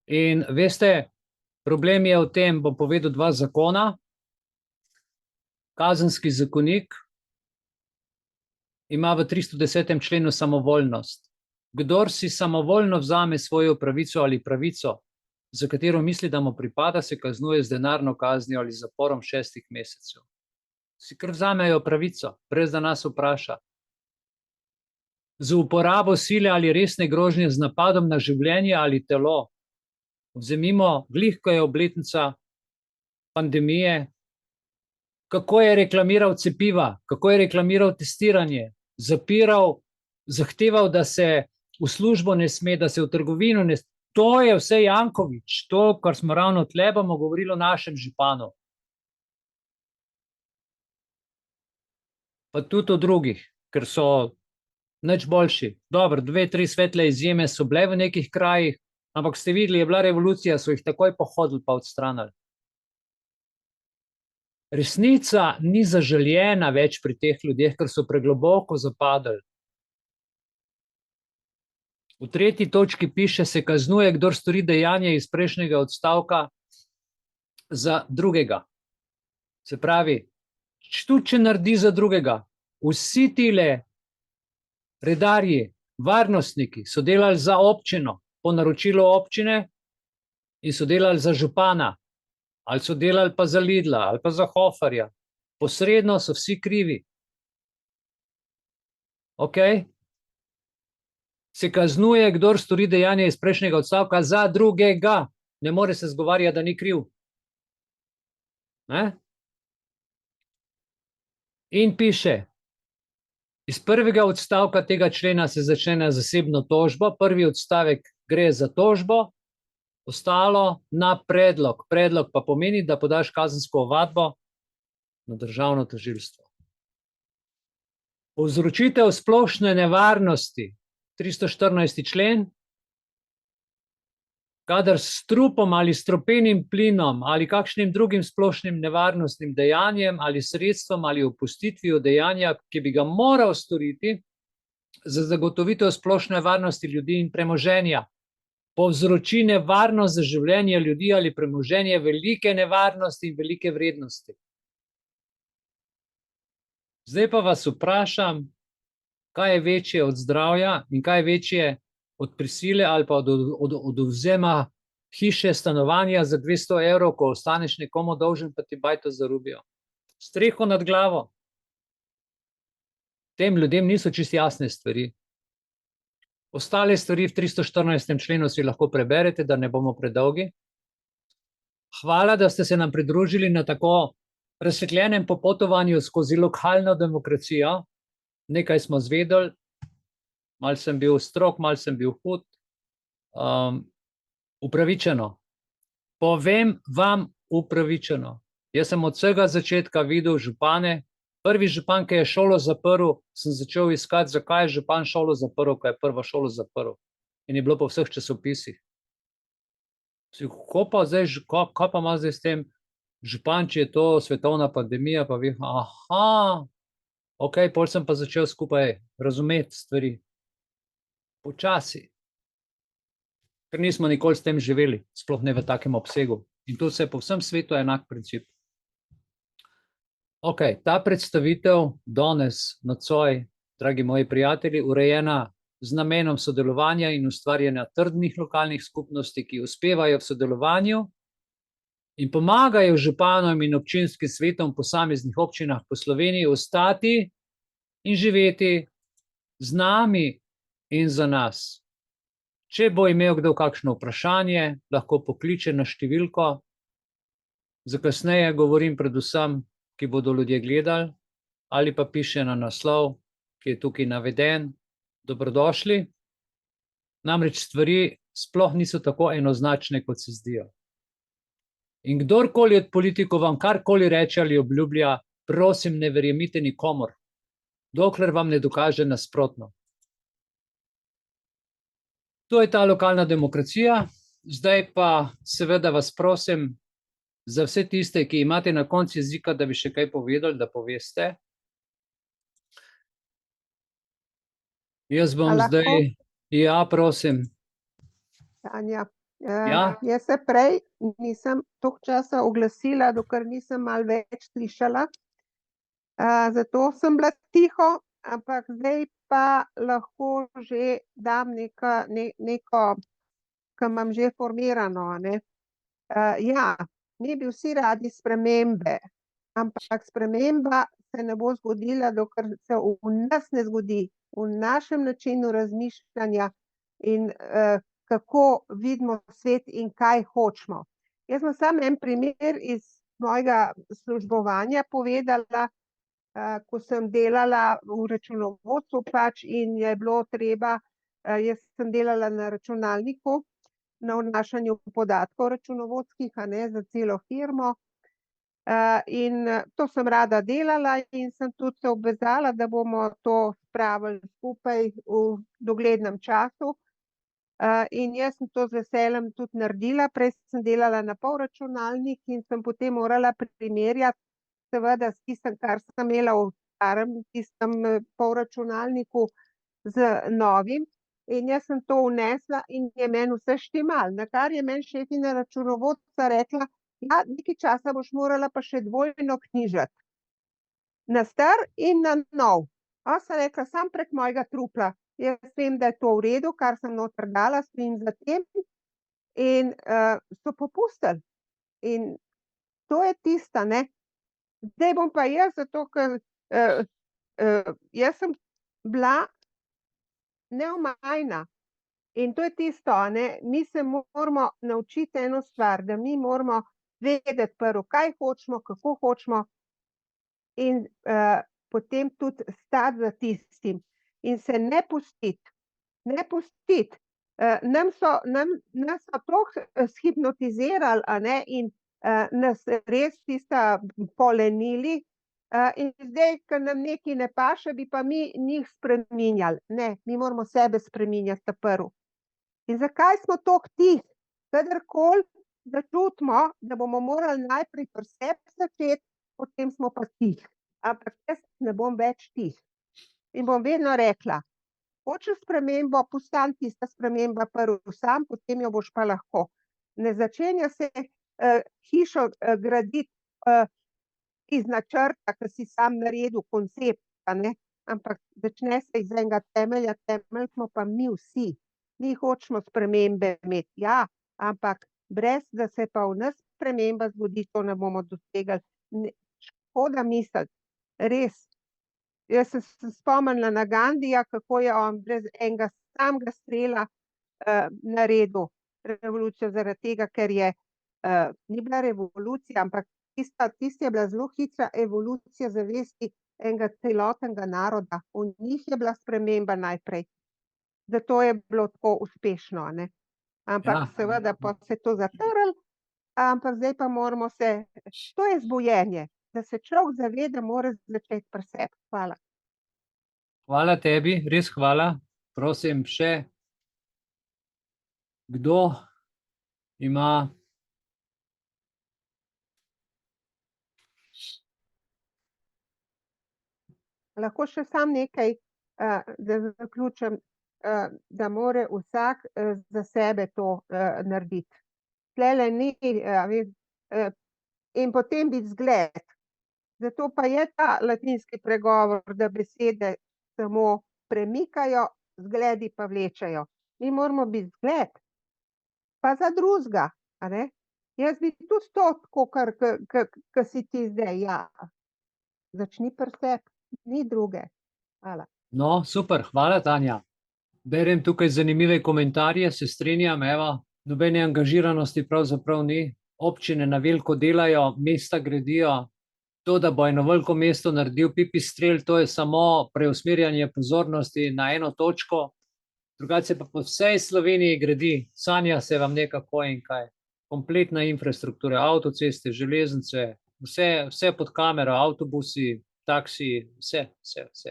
In veste, problem je v tem, bom povedal dva zakona. Kazenski zakonik ima v 310. členu samovoljnost. Kdor si samovoljno vzame svojo pravico ali pravico, za katero misli, da mu pripada, se kaznuje z denarno kaznijo ali zaporom 6 mesecev. Si kar vzamejo pravico, brez da nas vpraša. Z uporabo sile ali resne grožnje z napadom na življenje ali telo. Vzemimo, glih, ko je obletnica pandemije, kako je reklamiral cepiva, kako je reklamiral testiranje, zapiral, zahteval, da se v službo ne sme, da se v trgovino ne sme. To je vse Janković, to, kar smo ravno tle bomo govorili o našem županu. Pa tudi o drugih, ker so nič boljši. Dobro, 2-3 svetle izjeme so bile v nekih krajih, ampak ste videli, je bila revolucija, so jih takoj pohodili pa odstranili. Resnica ni zaželjena več pri teh ljudeh, ker so pregloboko zapadli. V 3. točki piše, se kaznuje, kdor stori dejanje iz prejšnjega odstavka za drugega. Se pravi, tudi če naredi za drugega, vsi tile redarji, varnostniki so delali za občino, po naročilu občine in so delali za župana, ali so delali pa za Lidla, ali pa za Hoferja. Posredno so vsi krivi. Ok? Se kaznuje, kdor stori dejanje iz prejšnjega odstavka za drugega. Ne more se zgovarjati, da ni kriv. In piše, iz 1. odstavka tega člena se začne zasebno tožbo, 1. odstavek gre za tožbo, ostalo na predlog. Predlog pa pomeni, da podaš kazensko ovadbo na državno tožilstvo. Povzročitev splošne nevarnosti, 314. člen, kadar s trupom ali strupenim plinom ali kakšnim drugim splošnim nevarnostnim dejanjem ali sredstvom ali opustitvijo dejanja, ki bi ga moral storiti za zagotovitev splošne varnosti ljudi in premoženja, povzroči nevarnost za življenje ljudi ali premoženje velike nevarnosti in velike vrednosti. Zdaj pa vas vprašam, kaj je večje od zdravja in kaj je večje od prisile ali pa od odvzema hiše, stanovanja za 200 evrov, ko ostaneš nekomu dolžen, pa ti bajto zarubijo. Streho nad glavo. Tem ljudem niso čisto jasne stvari. Ostale stvari v 314. členu si lahko preberete, da ne bomo predolgi. Hvala, da ste se nam pridružili na tako razsvetljenem popotovanju skozi lokalno demokracijo. Nekaj smo zvedeli, malo sem bil strog, malo sem bil hud. Upravičeno. Povem vam upravičeno. Jaz sem od vsega začetka videl župane. Prvi župan, ki je šolo zaprl, sem začel iskati, zakaj je župan šolo zaprl, ko je prvo šolo zaprl. In je bilo po vseh časopisih. Kaj pa ima zdaj s tem župan, če je to svetovna pandemija, pa vi, ok, pol sem pa začel skupaj razumeti stvari. Počasi. Ker nismo nikoli s tem živeli, sploh ne v takem obsegu. In to se po vsem svetu je enak princip. Ok, ta predstavitev danes nocoj, dragi moji prijatelji, urejena z namenom sodelovanja in ustvarjanja trdnih lokalnih skupnosti, ki uspevajo v sodelovanju in pomagajo županom in občinskim svetom v posameznih občinah po Sloveniji ostati in živeti z nami in za nas. Če bo imel kdo kakšno vprašanje, lahko pokliče na številko. Za kasneje govorim predvsem, ki bodo ljudje gledali, ali pa piše na naslov, ki je tukaj naveden. Dobrodošli. Namreč stvari sploh niso tako enoznačne, kot se zdijo. In kdorkoli od politikov vam karkoli reče ali obljublja, prosim, ne verjemite nikomur, dokler vam ne dokaže nasprotno. To je ta lokalna demokracija. Zdaj pa seveda vas prosim za vse tiste, ki imate na koncu jezika, da bi še kaj povedali, da poveste. Jaz bom A lahko? zdaj, ja, prosim. Tanja, Ja. jaz se prej nisem toliko časa oglasila, dokler nisem malo več slišala. Zato sem bila tiho, ampak zdaj pa lahko že dam neko, ki imam že formirano, a ne. Ja, mi bi vsi radi spremembe, ampak sprememba se ne bo zgodila, dokler se v nas ne zgodi, v našem načinu razmišljanja in kako vidimo svet in kaj hočemo. Jaz sem samo en primer iz mojega službovanja povedala, ko sem delala v računovodstvu pač in je bilo treba, jaz sem delala na računalniku, na vnašanju podatkov računovodskih, a ne, za celo firmo. In to sem rada delala in sem tudi se obvezala, da bomo to spravili skupaj v doglednem času. In jaz sem to z veseljem tudi naredila, prej sem delala na polračunalnik in sem potem morala primerjati seveda s tistem, kar sem imela v starem, tistem polračunalniku z novim. In jaz sem to vnesla in je meni vse štimalo, na kar je meni šefinja računovodstva rekla, ja, nekaj časa boš morala pa še dvojno knjižiti. Na star in na nov. Sem rekla, sam prek mojega trupla. Jaz vem, da je to v redu, kar sem noter dala, stojim za tem. In so popustili. In to je tista, ne. Zdaj bom pa jaz, zato ker jaz sem bila neomajna. In to je tisto, ne, mi se moramo naučiti eno stvar, da mi moramo vedeti prvo, kaj hočemo, kako hočemo in potem tudi stati za tistim. In se ne pustiti. Nas so toliko shipnotizirali, a ne, in nas res tista polenili. In zdaj, ker nam nekaj ne paše, bi pa mi njih spreminjali. Ne, mi moramo sebe spreminjati ta prvo. In zakaj smo toliko tih? Kadarkoli začutimo, da bomo morali najprej pri sebi začeti, potem smo pa tih. Ampak jaz ne bom več tih. In bom vedno rekla, hočeš spremembo, postani tista sprememba prvo sam, potem jo boš pa lahko. Ne začenja se hišo graditi iz načrta, ki si sam naredil koncept, a ne, ampak začne se iz enega temelja, temelj smo pa mi vsi. Mi hočemo spremembe imeti, ja, ampak brez, da se pa v nas sprememba zgodi, to ne bomo dosegli. Škoda misliti, res. Jaz sem se spomnila na Gandija, kako je on brez enega samega strela naredil revolucijo, zaradi tega, ker je ni bila revolucija, ampak tista je bila zelo hitra evolucija zavesti enega celotnega naroda. V njih je bila sprememba najprej. Zato je bilo tako uspešno, ne. Ampak seveda pa se to zatrli, ampak zdaj pa moramo se, to je zbujenje, da se človek zaveda, mora začeti pri sebi. Hvala. Hvala tebi, res hvala. Prosim, še kdo ima? Lahko še sam nekaj, da zaključim, da mora vsak za sebe to narediti. Tlele ni, in potem biti zgled. Zato pa je ta latinski pregovor, da besede samo premikajo, zgledi pa vlečejo. Mi moramo biti zgled, pa za drugega, a ne. Jaz bi tudi to tako, kar si ti zdaj, ja. Začni pri sebi, ni druge. Hvala. No, super, hvala Tanja. Berem tukaj zanimive komentarje, se strinjam, evo, nobene angažiranosti pravzaprav ni. Občine na veliko delajo, mesta gradijo. To, da bo eno veliko mesto naredil Pipistrel, to je samo preusmerjanje pozornosti na eno točko. Drugače pa po vsej Sloveniji gradi, sanja se vam nekako in kaj. kompletna infrastruktura, avtoceste, železnice, vse pod kamero, avtobusi, taksiji, vse,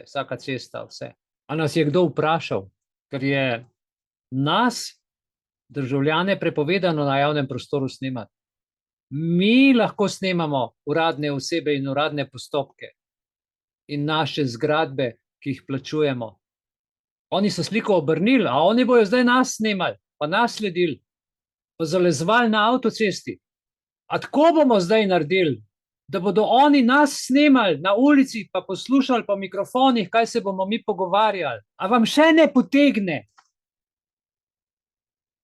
vsaka cesta, vse. A nas je kdo vprašal, ker je nas, državljane, prepovedano na javnem prostoru snemati. Mi lahko snemamo uradne osebe in uradne postopke in naše zgradbe, ki jih plačujemo. Oni so sliko obrnili, a oni bojo zdaj nas snemali, pa nas sledili, pa zalezvali na avtocesti. A tako bomo zdaj naredili, da bodo oni nas snemali na ulici, pa poslušali po mikrofonih, kaj se bomo mi pogovarjali. A vam še ne potegne?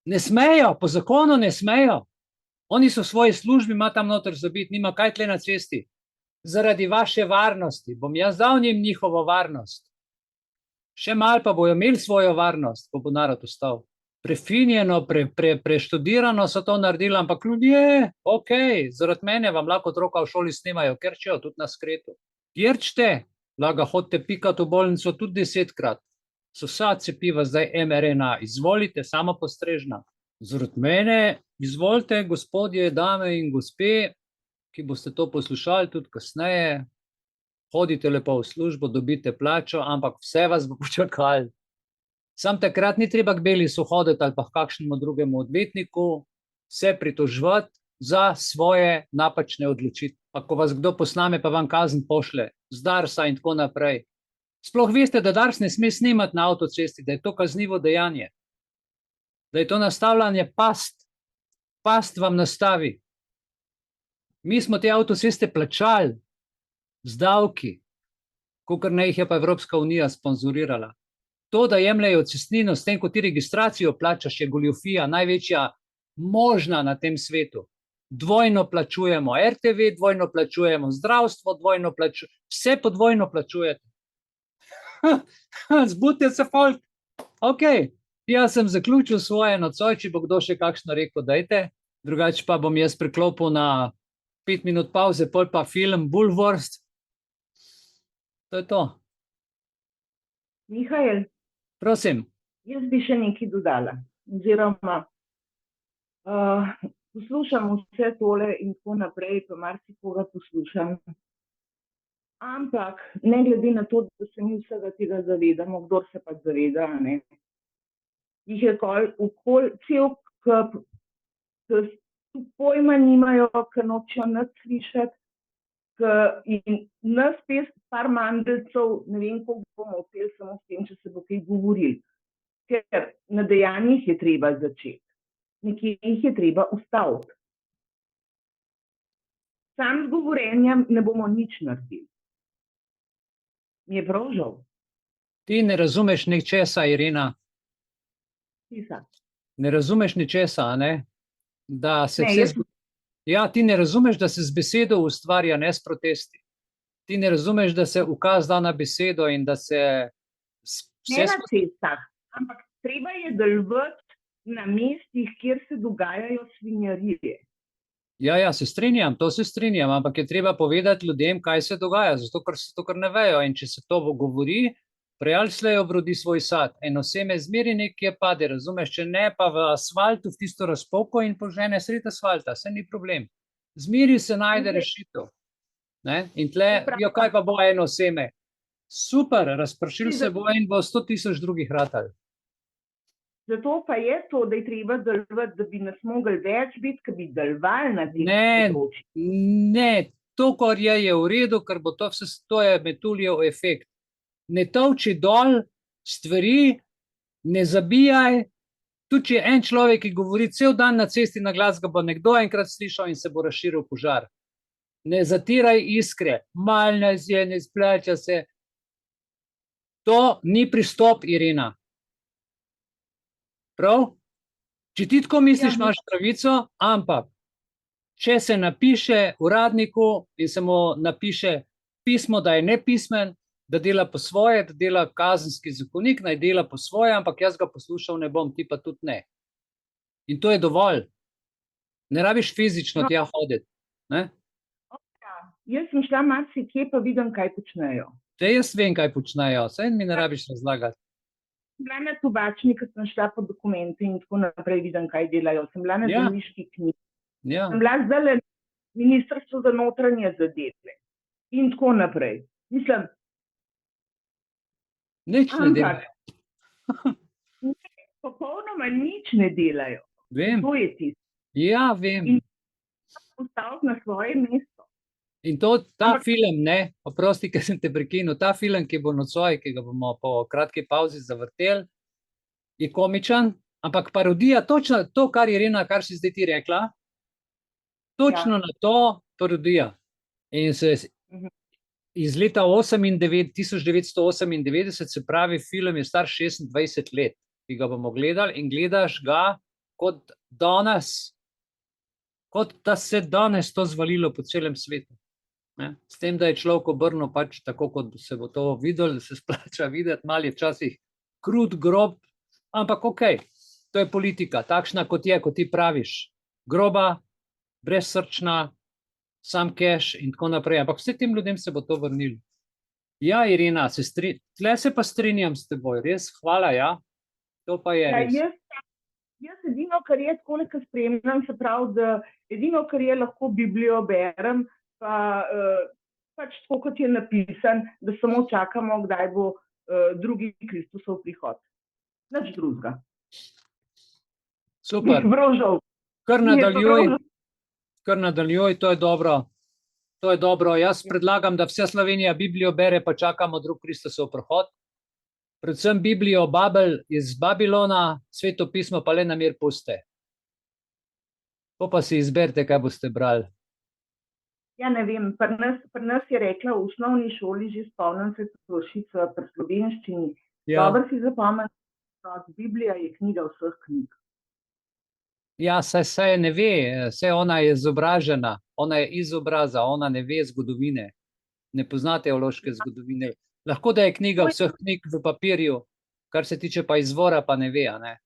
Ne smejo, po zakonu ne smejo. Oni so v svoji službi, ima tam noter zabiti, nima kaj tle na cesti. Zaradi vaše varnosti. Bom jaz dal njim njihovo varnost. Še malo pa bojo imeli svojo varnost, ko bo narod ostal. Prefinjeno, preštudirano so to naredili, ampak ljudje, ok, zaradi mene vam lahko otroka v šoli snemajo, kerčejo tudi na skretu. Jerčte, lahko hodite pikati v bolnico tudi 10-krat. So vsa cepiva zdaj mRNA, izvolite, samo postrežna. Zaradi mene, izvolite, gospodje, dame in gospe, ki boste to poslušali tudi kasneje, hodite lepo v službo, dobite plačo, ampak vse vas bo počakali. Sam takrat ni treba k Belisu hoditi ali pa k kakšnemu drugemu odvetniku, se pritoževati za svoje napačne odločitve. Pa ko vas kdo posname, pa vam kazen pošle, z Darsa in tako naprej. Sploh veste, da Dars ne sme snemati na avtocesti, da je to kaznivo dejanje. Da je to nastavljanje past. Past vam nastavi. Mi smo te avtoceste plačali z davki, kakor ne jih je pa Evropska unija sponzorirala. To, da jemljajo cestnino s tem, ko ti registracijo plačaš, je goljufija, največja možna na tem svetu. Dvojno plačujemo, RTV dvojno plačujemo, zdravstvo dvojno plačujemo, vse podvojno plačujete. Zbudite se, folk. Ok, jaz sem zaključil svoje nocoj, če bo kdo še kakšno rekel, dajte. Drugače pa bom jaz preklopil na 5 minut pauze, pol pa film Bulworth. To je to. Mihael, Prosim. jaz bi še nekaj dodala. Oziroma, poslušam vse tole in tako naprej, pa marsikoga poslušam. Ampak, ne glede na to, da se mi vsega tega zavedamo, kdor se pa zaveda, ne, jih je cel kup, ki pojma nimajo, ki nočejo nič slišati, in nas par mandeljcev, ne vem, koliko bomo uspeli samo s tem, če se bo kaj govorili. Ker na dejanjih je treba začeti. Nekje jih je treba ustaviti. Sam z govorenjem ne bomo nič naredili. Mi je prav žal. Ti ne razumeš ničesa, Irena. Pisa. Ne razumeš ničesa, a ne? Da se Ne, vse... jaz- Ja, ti ne razumeš, da se z besedo ustvarja, ne s protesti. Ti ne razumeš, da se ukaz da na besedo in da se Ne na cestah, ampak treba je delovati na mestih, kjer se dogajajo svinjarije. Ja, se strinjam, to se strinjam, ampak je treba povedati ljudem, kaj se dogaja, zato ker ne vejo. In če se to govori, prej ali slej obrodi svoj sad. Eno seme zmeri nekje pade, razumeš, če ne pa v asfaltu, v tisto razpoko in požene sredi asfalta, se ni problem. Zmeri se najde rešitev. Ne? In tle, jo, kaj pa bo eno seme? Super, razpršil se bo in bo 100.000 drugih ratal. Zato pa je to, da je treba delovati, da bi nas mogli več biti, ki bi delovali na teh Ne, področjih. ne, to, kar je v redu, ker bo to vse, to je metuljev efekt. Ne tolči dol stvari, ne zabijaj. Tudi če je en človek, ki govori cel dan na cesti na glas, ga bo nekdo enkrat slišal in se bo razširil požar. Ne zatiraj iskre, malo nas je, ne splača se. To ni pristop, Irena. Prav? Če ti tako misliš, Ja. imaš pravico, ampak če se napiše uradniku in se mu napiše pismo, da je nepismen, da dela po svoje, da dela kazenski zakonik, naj dela po svoje, ampak jaz ga poslušal ne bom, ti pa tudi ne. In to je dovolj. Ne rabiš fizično tja hoditi. Ne? Jaz sem šla marsikje, pa vidim, kaj počnejo. Te jaz vem, kaj počnejo, saj mi ne rabiš razlagati. Bila na tobačni, ko sem šla po dokumente in tako naprej, vidim, kaj delajo. Sem bila na Ja. zemljiški knjigi. Ja, Sem bila zdaj ministrstvo za notranje zadeve in tako naprej. Mislim, nič ne ampak delajo. popolnoma nič ne delajo. Vem, To je tisto. ja, vem. In- Postaviti na svoje mesto. In ta Ampak- film, ne, oprosti, ker sem te prekinil, ta film, ki bo nocoj, ki ga bomo po kratki pauzi zavrteli, je komičen, ampak parodija točno to, kar je Irena, kar si zdaj ti rekla, točno na to parodija. In se Mhm. iz leta 1998, se pravi, film je star 26 let, ki ga bomo gledali in gledaš ga kot danes, kot da se danes to zvalilo po celem svetu. Ne? S tem, da je človek obrnil pač tako, kot se bo to videl, da se splača videti, malo je včasih krut, grob, ampak okej, to je politika, takšna kot je, kot ti praviš, groba, brezsrčna, sam cash in tako naprej, ampak vsem tem ljudem se bo to vrnilo. Ja, Irena, tle se pa strinjam s teboj, res, hvala, ja, to pa je Ja, res. jaz edino, kar je tako nekaj spremljam, se pravi, da edino, kar je lahko Biblijo berem, pa pač tako, kot je napisan, da samo čakamo, kdaj bo drugi Kristusov prihod. Nič drugega. Super, Vrožal. kar nadaljuj, to je dobro. To je dobro. Jaz predlagam, da vsa Slovenija Biblijo bere, pa čakamo drug Kristusov prihod. Predvsem Biblijo Babel iz Babilona, Sveto pismo pa le na mir puste. To pa si izberite, kaj boste brali. Ja, ne vem, pri nas je rekla v osnovni šoli, že spomnim se Tvršica pri slovenščini. Ja, Dobro si zapomnim, Biblija je knjiga vseh knjig. ja, saj ne ve, saj ona je izobražena, ona je iz obraza, ona ne ve zgodovine, ne pozna teološke zgodovine. Lahko da je knjiga vseh knjig v papirju, kar se tiče pa izvora, pa ne ve, a ne.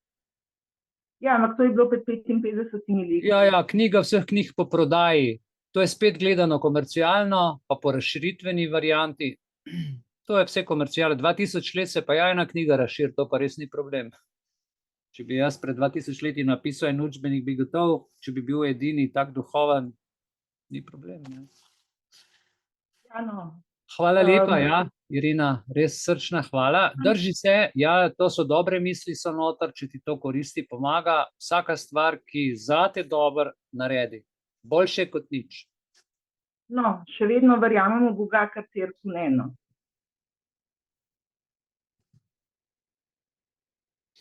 Ja, ampak to je bilo pred 55 leti. Ja, knjiga vseh knjig po prodaji, to je spet gledano komercialno, pa po razširitveni varianti. To je vse komercialno. 2000 let se pa ja ena knjiga razširi, to pa res ni problem. Če bi jaz pred 2000 leti napisal en učbenik, bi gotov, če bi bil edini tak duhoven, ni problem. Ne? Ja, no. Hvala lepa, ja, Irina, res srčna hvala. Drži se, ja, to so dobre misli, so noter, če ti to koristi, pomaga. Vsaka stvar, ki zate dober naredi, boljše kot nič. No, še vedno verjamemo v Boga, kar cerkev ne. No.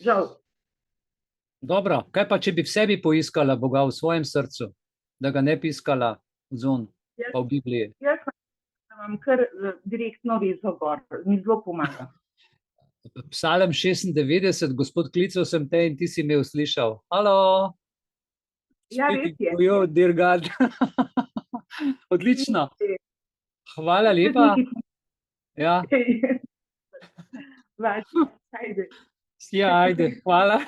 Žal. Dobro, kaj pa, če bi v sebi poiskala Boga v svojem srcu, da ga ne bi iskala zun, pa v Bibliji? Jaz vam kar direktno rezo gor, mi zelo pomaga. Psalm 96, gospod, klical sem te in ti si me uslišal. Halo? Ja, res je. Jo, dear God. Odlično. Hvala lepa. Ja. Ajde. Ja, ajde, hvala.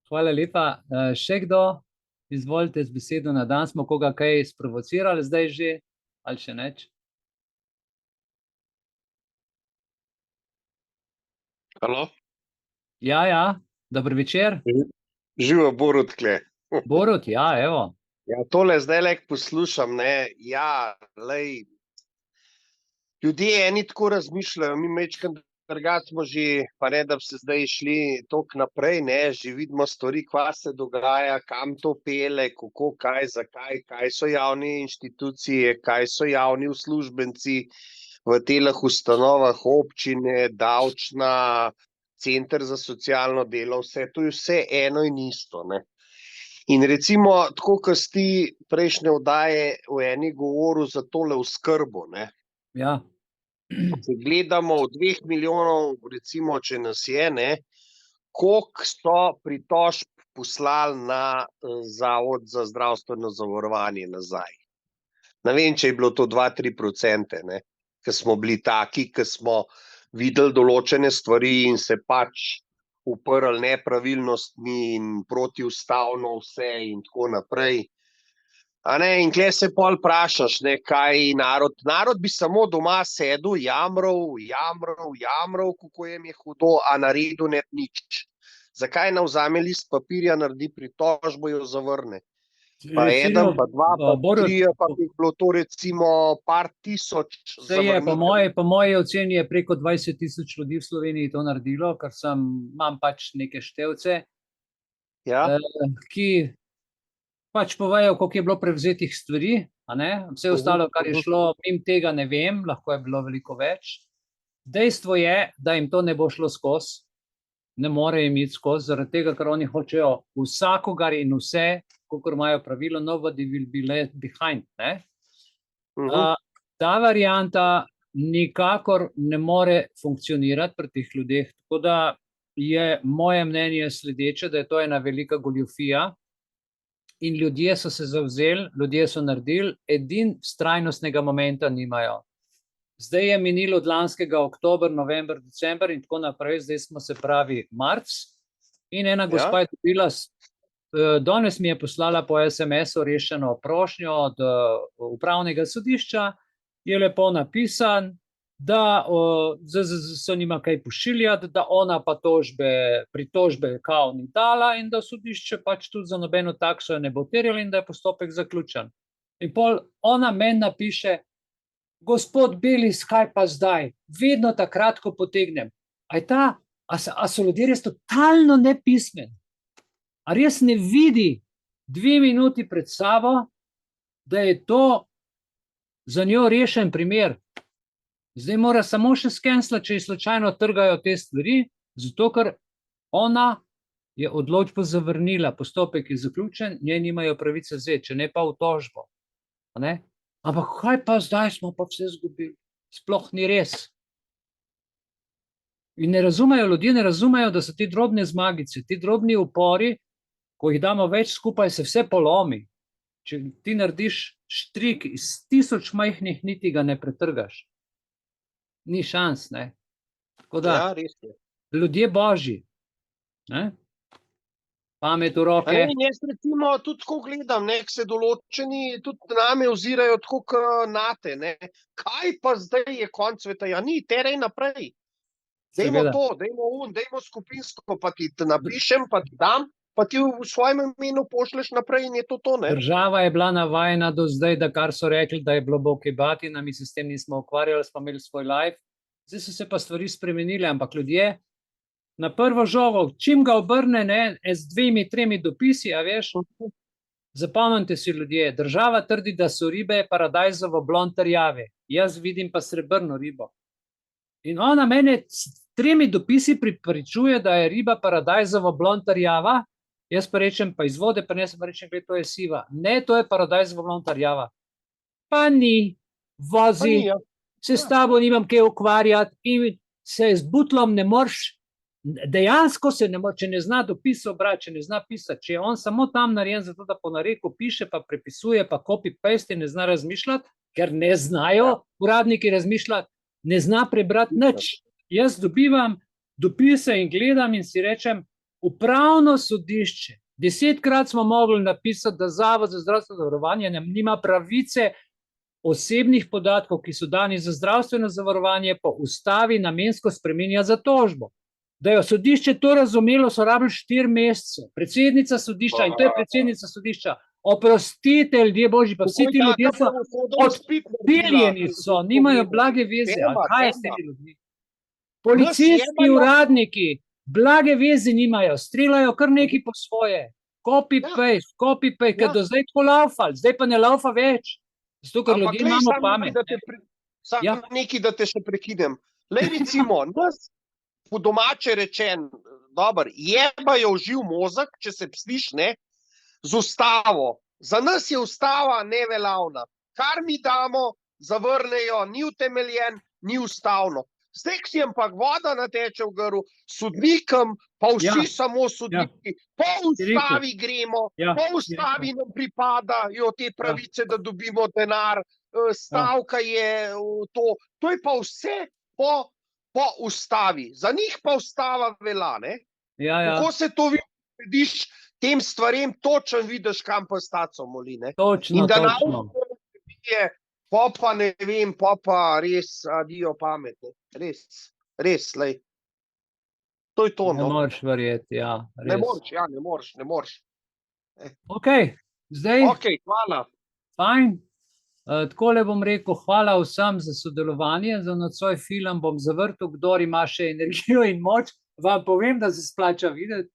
Hvala lepa. Še kdo? Izvolite z besedo na dan. Smo koga kaj sprovocirali zdaj že? Ali še neč? Halo? Ja, dober večer. Živo, Borut tle. Borut, ja, evo. Ja, tole zdaj lek poslušam, ne, ja, lej, ljudje eni tako razmišljajo, mi mečkam drugače smo že, pa ne, da bi se zdaj šli toliko naprej, ne, že vidimo stvari, kva se dogaja, kam to pele, kako, kaj, zakaj, kaj so javne inštitucije, kaj so javni uslužbenci v telah ustanovah, občine, davčna, center za socialno delo, vse, to je vse eno in isto, ne. In recimo, tako kot si ti prejšnje oddaje v eni govoril za tole oskrbo, ne. Ja. Če gledamo od 2 milijonov, recimo, če nas je, ne, koliko so pritožb poslali na Zavod za zdravstveno zavarovanje nazaj. Ne vem, če je bilo to 2-3%, ne, ker smo bili taki, ker smo videli določene stvari in se pač uprli nepravilnostmi in protiustavno vse in tako naprej. A ne, in tle se pol vprašaš, ne, kaj narod bi samo doma sedel, jamral, kako jim je hudo, a naredil ne nič. Zakaj ne vzame list papirja, naredi pritožbo, jo zavrne? Pa Recimo, eden, pa dva, pa Borut, trije, pa bi bilo to recimo par tisoč se je, zavrnitev. po moji oceni je preko 20,000 ljudi v Sloveniji to naredilo, ker imam pač neke števce, Ja, ki pač povejo, koliko je bilo prevzetih stvari, a ne? Vse ostalo, kar je šlo, mimo tega ne vem, lahko je bilo veliko več. Dejstvo je, da jim to ne bo šlo skozi, ne more jim iti skozi, zaradi tega, ker oni hočejo vsakogar in vse, kakor imajo pravilo, nobody will be left behind, ne? Ta varianta nikakor ne more funkcionirati pri teh ljudeh, tako da je moje mnenje sledeče, da je to ena velika goljufija in ljudje so se zavzeli, ljudje so naredili, edin vztrajnostnega momenta nimajo. Zdaj je minilo od lanskega oktober, november, december in tako naprej, zdaj smo se pravi marc in ena gospa je dobila, danes mi je poslala po SMS-u rešeno prošnjo od upravnega sodišča, je lepo napisan, da ZZZS nima kaj pošiljati, da ona pa pritožbe kao ni dala in da sodišče pač tudi za nobeno takso ne bo terjalo in da je postopek zaključen. In pol ona meni napiše: gospod Belis, kaj pa zdaj? Vedno takrat, ko potegnem. A so ljudje res totalno nepismeni? A res ne vidi 2 minuti pred sabo, da je to za njo rešen primer? Zdaj mora samo še skenslati, če ji slučajno trgajo te stvari, zato ker ona je odločbo zavrnila, postopek je zaključen, njej nimajo pravice vzeti, če ne pa v tožbo. Ampak kaj pa zdaj, smo pa vse izgubili? Sploh ni res. In ne razumejo, ljudje ne razumejo, da so ti drobne zmagice, ti drobni upori, ko jih damo več skupaj, se vse polomi. Če ti narediš štrik iz 1000 majhnih niti, ga ne pretrgaš. Ni šans, ne. Tako da, res je. ljudje božji, ne? Pamet v roke. Jaz recimo tudi tako gledam, ko se določeni tudi name ozirajo tako kot nate, ne. Kaj pa zdaj je konc sveta? Ja ni, terej naprej. Dajmo Seveda. to, dajmo skupinsko, pa ti napišem, pa ti dam, pa ti v svojem imenu pošleš naprej in je to, ne. Država je bila navajena do zdaj, da kar so rekli, da je bilo bokaj batina, mi se s tem nismo ukvarjali, smo imeli svoj live. Zdaj so se pa stvari spremenile, ampak ljudje na prvo žogo, čim ga obrne, ne, z 2, 3 dopisi, a veš, zapomnite si ljudje, država trdi, da so ribe paradajzovo blond rjave, jaz vidim pa srebrno ribo. In ona mene s 3 dopisi pripričuje, da je riba paradajzovo blond rjava, jaz pa rečem, pa iz vode prinesem, pa rečem, gled, to je siva. Ne, to je paradajzovo blond rjava. Pa ni, vozi, se s tabo nimam kaj ukvarjati in se z butlom ne moreš, dejansko se ne more, če ne zna dopisov brati, če ne zna pisati, če je on samo tam narejen zato, da po nareku piše, pa prepisuje, pa copy-paste in ne zna razmišljati, ker ne znajo uradniki razmišljati, ne zna prebrati nič. Jaz dobivam dopise in gledam in si rečem, upravno sodišče, 10-krat smo mogli napisati, da Zavod za zdravstveno zavarovanje nima pravice osebnih podatkov, ki so dani za zdravstveno zavarovanje, po ustavi namensko spreminja za tožbo. Da je sodišče to razumelo, so rabili 4 mesece. Predsednica sodišča, in to je predsednica sodišča, oprostite, ljudje božji, pa vsi ti ljudje so odpiljeni so, nimajo blage veze. Ali kaj je s temi ljudmi? Policijski uradniki blage veze nimajo, streljajo kar neki po svoje. Copy-paste, ker do zdaj tako laufali, zdaj pa ne laufa več. Zato, ker ljudje imamo pamet. Samo nekaj, da te še prekidem. Lej recimo, nas po domače rečen, jebajo v živ mozek, če se sliš, ne, z ustavo. Za nas je ustava neveljavna. Kar mi damo, zavrnejo, ni utemeljen, ni ustavno. Zdaj, ki si ampak voda nateče v grlu, sodnikom, pa vsi samo sodniki, po ustavi gremo, po ustavi nam pripadajo te pravice, da dobimo denar, stavka je to. To je pa vse po ustavi. Za njih pa ustava velja, ne? Kako se to vidiš tem stvarem, točno vidiš, kam pa staco moli, ne? Točno. Pa ne vem, pa res adijo pametne. Res, lej. To je to, no. Ne moreš verjeti, ja. Ne moreš. Ok, Zdaj, Ok, hvala. fajn. Takole bom rekel, hvala vsem za sodelovanje, za nocoj film bom zavrtel, kdor ima še energijo in moč, vam povem, da se splača videti.